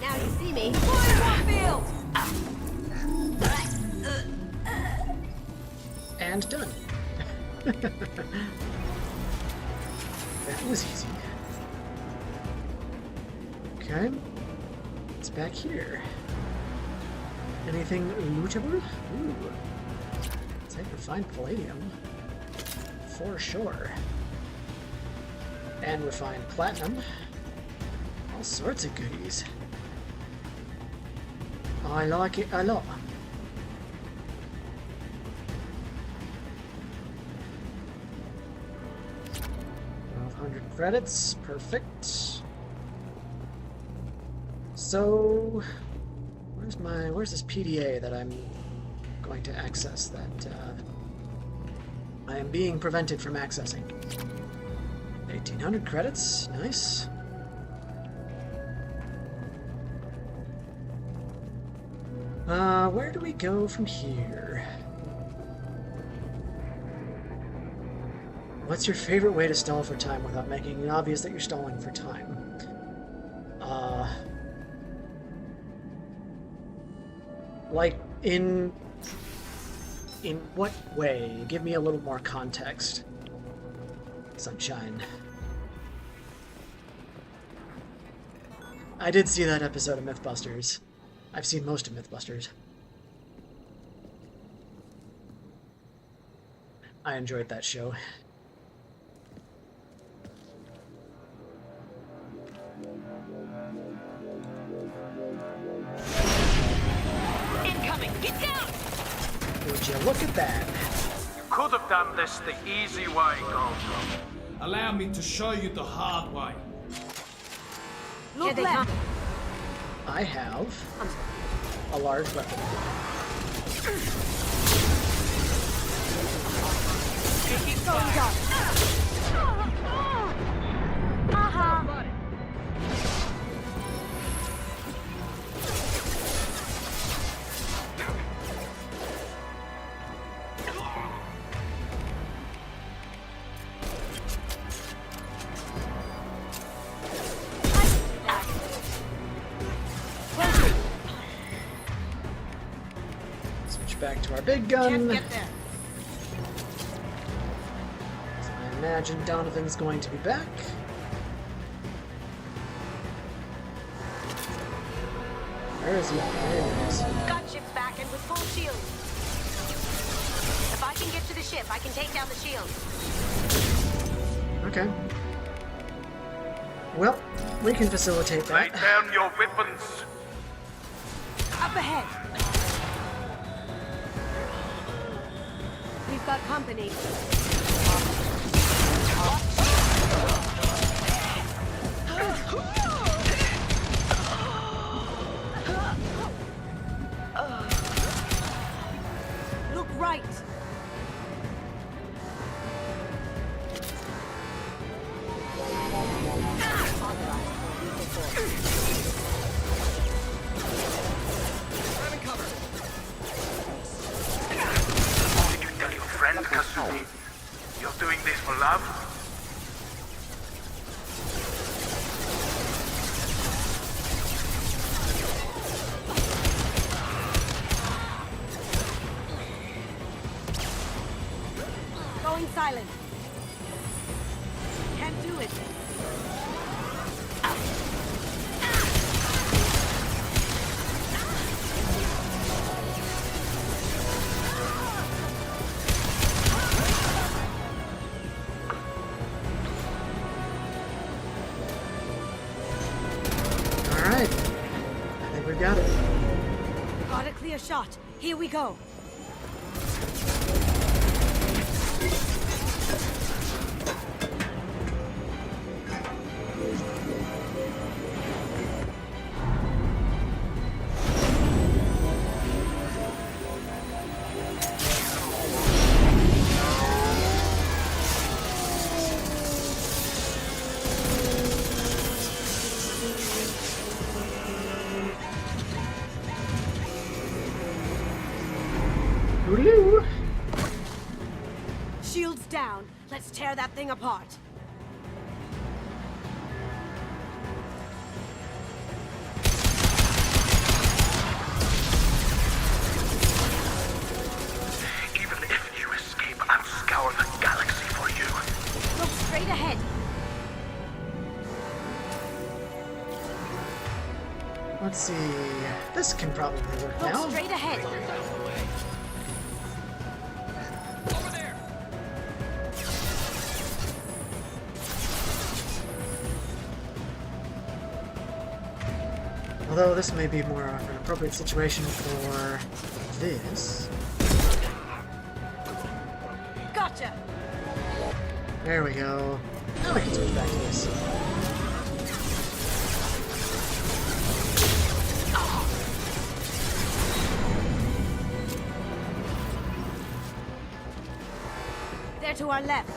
Now you see me. Field. And done. That was easy. Okay. It's back here. Anything lootable? Ooh. It's like refined palladium. For sure. And refined platinum. All sorts of goodies. I like it a lot. 1,200 credits, perfect. So, where's this PDA that I'm going to access that I am being prevented from accessing? 1,800 credits, nice. Where do we go from here? What's your favorite way to stall for time without making it obvious that you're stalling for time? Like, in what way? Give me a little more context. Sunshine. I did see that episode of Mythbusters. I've seen most of Mythbusters. I enjoyed that show. Incoming! Get down! Would you look at that? You could have done this the easy way, Goldblum. Allow me to show you the hard way. Look left. I have a large weapon. Keep going dark. Switch back to our big gun. Can't get there. So I imagine Donovan's going to be back. Where is he? There he is. Gunship's back and with full shield. If I can get to the ship, I can take down the shield. Okay. Well, we can facilitate Lay that. down your weapons. Up ahead. We've got company. Look right. Did you tell your friend, Kasumi? You're doing this for love? Going silent. Can't do it. Alright. I think we've got it. Got a clear shot. Here we go. Hooty-doo. Shields down. Let's tear that thing apart. Even if you escape, I'll scour the galaxy for you. Look straight ahead. Let's see. This can probably work Look now. straight ahead. Although this may be more of an appropriate situation for this. Gotcha. There we go. Now we can switch back to this. They're to our left.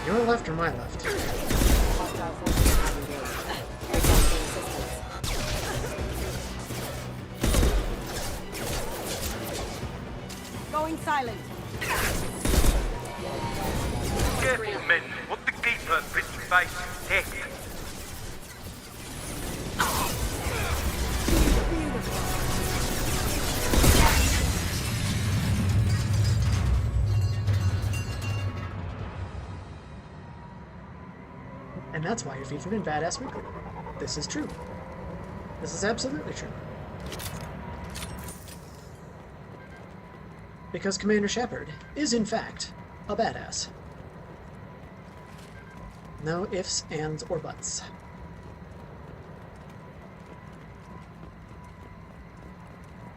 Your left or my left? Going silent. Careful, men. What the keeper, pretty face, heck. And that's why you're featured in Badass Weekly. This is true. This is absolutely true. Because Commander Shepard is, in fact, a badass. No ifs, ands, or buts.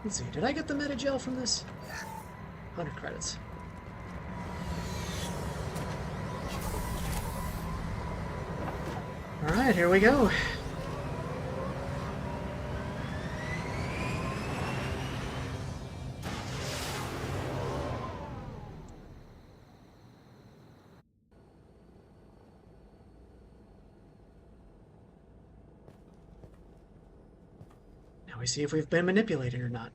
Let's see, did I get the meta gel from this? 100 credits. Alright, here we go. Now we see if we've been manipulated or not.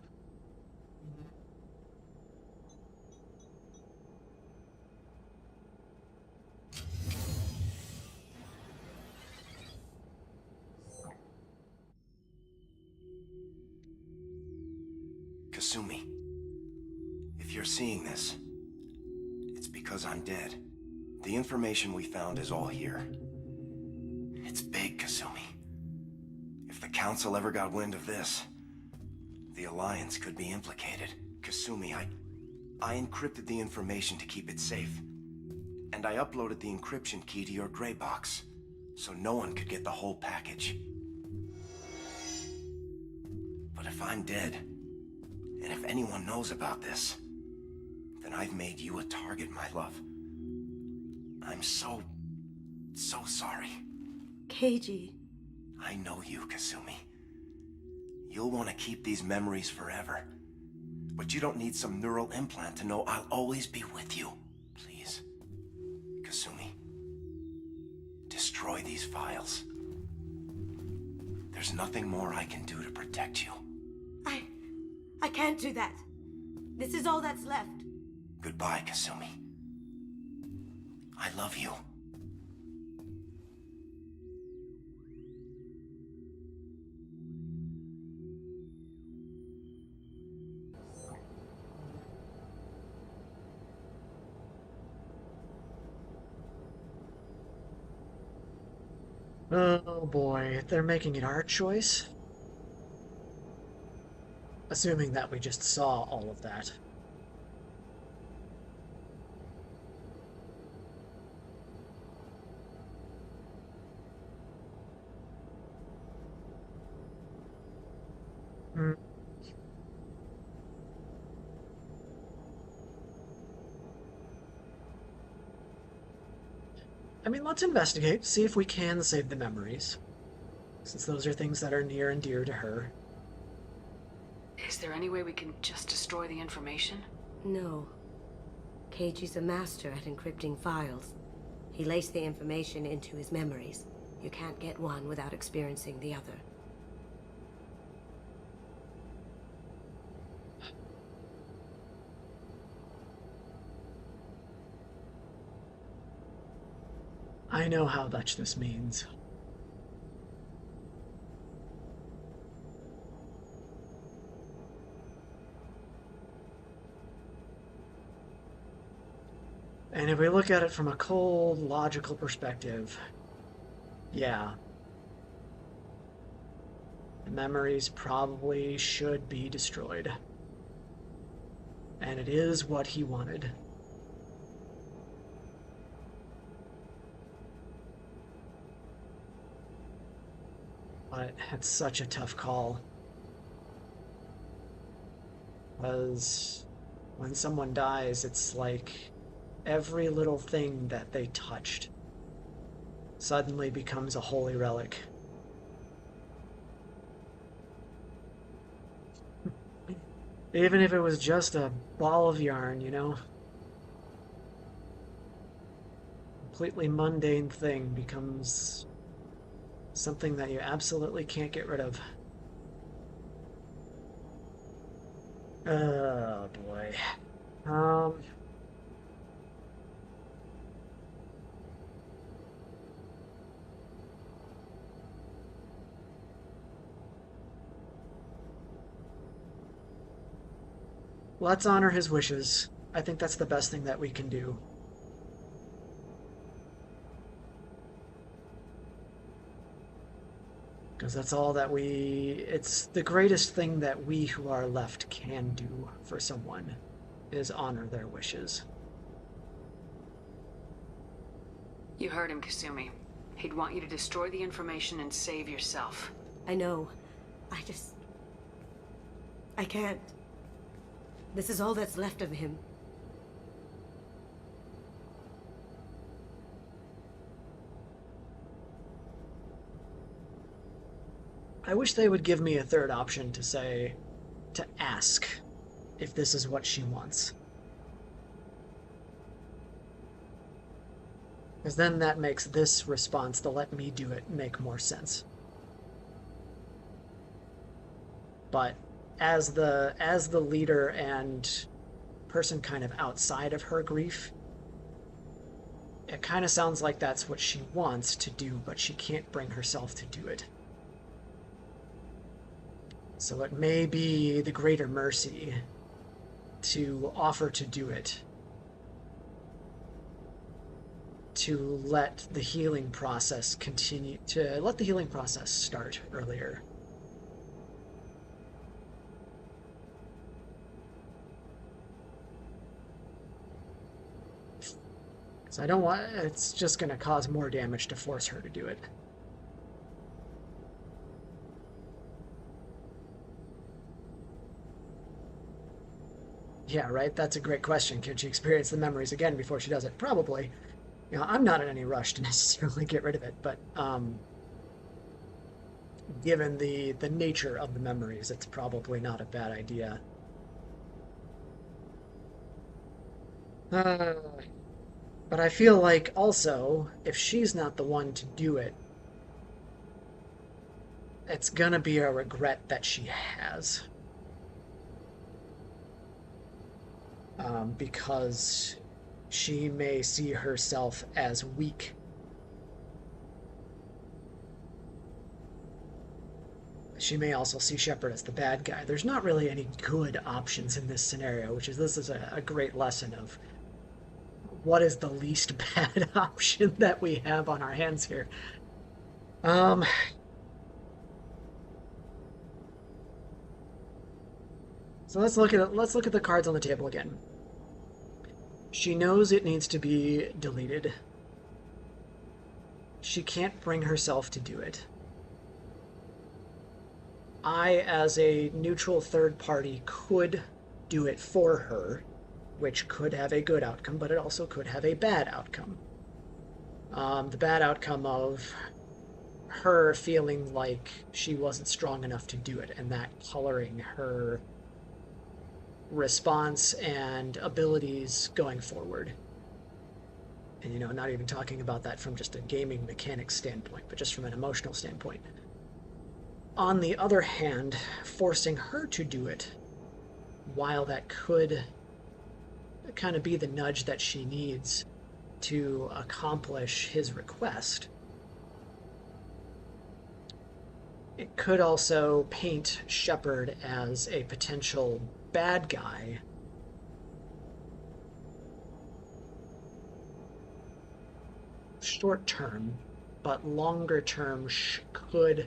Kasumi, if you're seeing this, it's because I'm dead. The information we found is all here. It's big, Kasumi. If the Council ever got wind of this, the Alliance could be implicated. Kasumi, I encrypted the information to keep it safe. And I uploaded the encryption key to your gray box, so no one could get the whole package. But if I'm dead, and if anyone knows about this, then I've made you a target, my love. I'm so sorry. Keiji. I know you, Kasumi. You'll want to keep these memories forever. But you don't need some neural implant to know I'll always be with you. Please. Kasumi. Destroy these files. There's nothing more I can do to protect you. I can't do that. This is all that's left. Goodbye, Kasumi. I love you. Oh boy, they're making it our choice? Assuming that we just saw all of that. Hmm. I mean, let's investigate, see if we can save the memories, since those are things that are near and dear to her. Is there any way we can just destroy the information? No. Keiji's a master at encrypting files. He laced the information into his memories. You can't get one without experiencing the other. I know how much this means. And if we look at it from a cold, logical perspective, yeah. The memories probably should be destroyed. And it is what he wanted. But it's such a tough call. Because when someone dies, it's like every little thing that they touched suddenly becomes a holy relic. Even if it was just a ball of yarn, you know? Completely mundane thing becomes something that you absolutely can't get rid of. Oh boy. Let's honor his wishes. I think that's the best thing that we can do. Because that's all that it's the greatest thing that we who are left can do for someone, is honor their wishes. You heard him, Kasumi. He'd want you to destroy the information and save yourself. I know. I can't. This is all that's left of him. I wish they would give me a third option to ask if this is what she wants. Because then that makes this response, to let me do it, make more sense. But as the leader and person kind of outside of her grief, it kind of sounds like that's what she wants to do, but she can't bring herself to do it. So it may be the greater mercy to offer to do it. to let the healing process continue, to let the healing process start earlier. So I don't want, it's just going to cause more damage to force her to do it. Yeah, right? That's a great question. Can she experience the memories again before she does it? Probably. You know, I'm not in any rush to necessarily get rid of it, but given the nature of the memories, it's probably not a bad idea. But I feel like also, if she's not the one to do it, it's gonna be a regret that she has. Because she may see herself as weak. She may also see Shepard as the bad guy. There's not really any good options in this scenario, which is, this is a great lesson of what is the least bad option that we have on our hands here. So let's look at the cards on the table again. She knows it needs to be deleted. She can't bring herself to do it. I, as a neutral third party, could do it for her, which could have a good outcome, but it also could have a bad outcome. The bad outcome of her feeling like she wasn't strong enough to do it, and that coloring her response and abilities going forward. And, you know, not even talking about that from just a gaming mechanics standpoint, but just from an emotional standpoint. On the other hand, forcing her to do it, while that could kind of be the nudge that she needs to accomplish his request, it could also paint Shepard as a potential bad guy short term, but longer term could,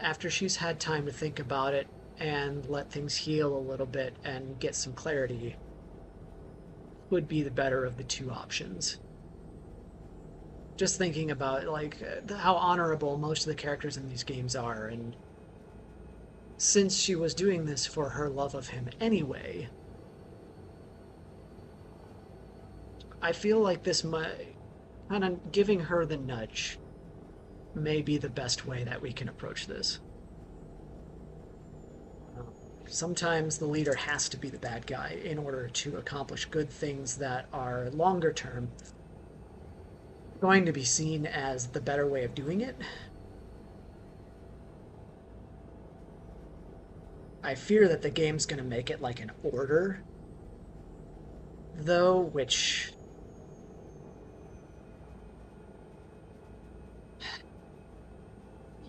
after she's had time to think about it and let things heal a little bit and get some clarity, would be the better of the two options. Just thinking about like how honorable most of the characters in these games are, and since she was doing this for her love of him anyway, I feel like this might, kind of giving her the nudge may be the best way that we can approach this. Sometimes the leader has to be the bad guy in order to accomplish good things that are longer term going to be seen as the better way of doing it. I fear that the game's going to make it like an order, though, which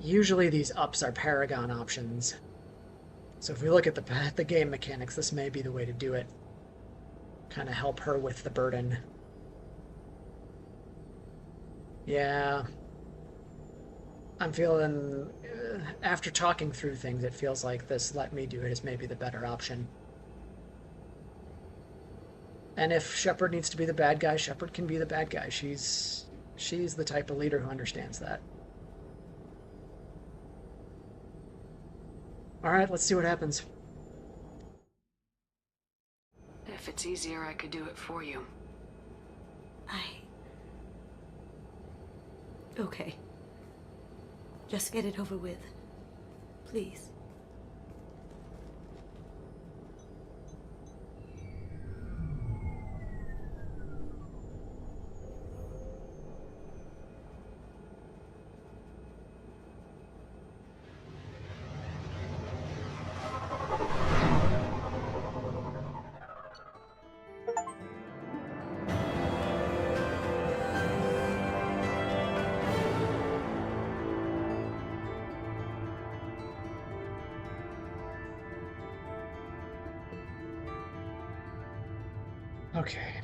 usually these ups are Paragon options. So if we look at the game mechanics, this may be the way to do it. Kind of help her with the burden. Yeah. I'm feeling, after talking through things, it feels like this let me do it is maybe the better option. And if Shepard needs to be the bad guy, Shepard can be the bad guy. She's the type of leader who understands that. Alright, let's see what happens. If it's easier, I could do it for you. Okay. Just get it over with. Please. Okay.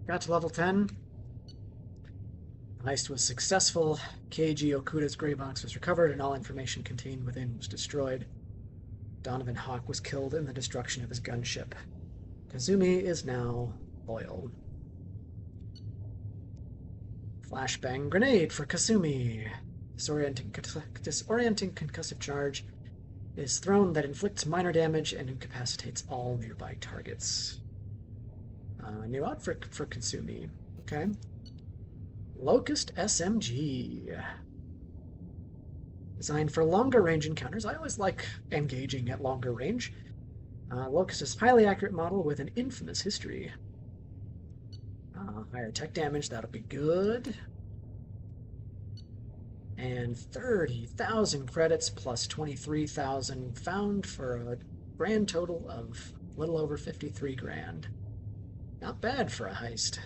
Got to level 10. The heist was successful. Keiji Okuda's gray box was recovered, and all information contained within was destroyed. Donovan Hawk was killed in the destruction of his gunship. Kazumi is now loyal. Flashbang grenade for Kasumi. Disorienting concussive charge is thrown that inflicts minor damage and incapacitates all nearby targets. New outfit for Kasumi. Okay. Locust SMG. Designed for longer range encounters. I always like engaging at longer range. Locust is a highly accurate model with an infamous history. Higher tech damage, that'll be good. And 30,000 credits plus 23,000 found for a grand total of a little over 53 grand. Not bad for a heist.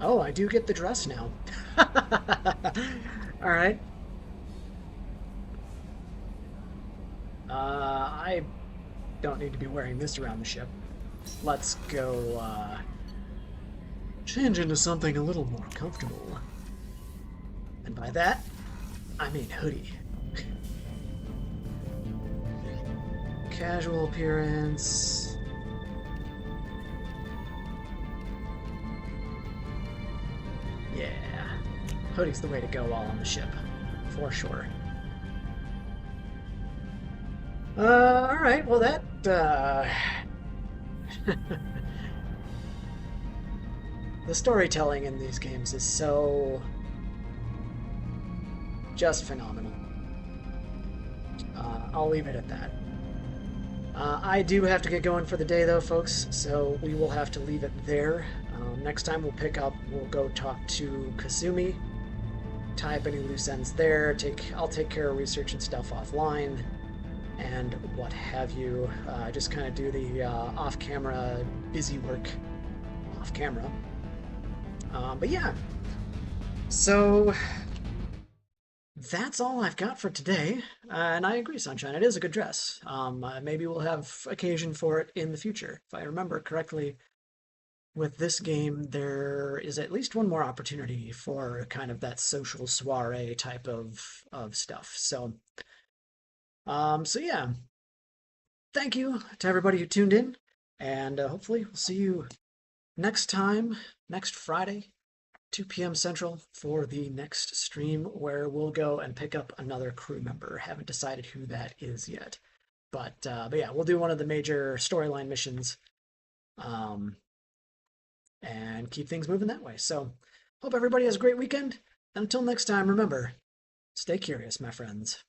Oh, I do get the dress now. Alright. I don't need to be wearing this around the ship. Let's go, change into something a little more comfortable. And by that, I mean hoodie. Casual appearance. Yeah. Hoodie's the way to go while on the ship. For sure. Alright, well that, the storytelling in these games is so just phenomenal. I'll leave it at that. I do have to get going for the day though, folks, so we will have to leave it there. Next time we'll go talk to Kasumi, tie up any loose ends there, I'll take care of research and stuff offline, and what have you. Just kind of do the off-camera busy work off-camera. But yeah, so that's all I've got for today, and I agree, Sunshine, it is a good dress. Maybe we'll have occasion for it in the future. If I remember correctly, with this game, there is at least one more opportunity for kind of that social soiree type of stuff. So yeah, thank you to everybody who tuned in, and hopefully we'll see you next time, next Friday, 2 p.m. Central, for the next stream where we'll go and pick up another crew member. Haven't decided who that is yet, but yeah, we'll do one of the major storyline missions, and keep things moving that way. So, hope everybody has a great weekend, and until next time, remember, stay curious, my friends.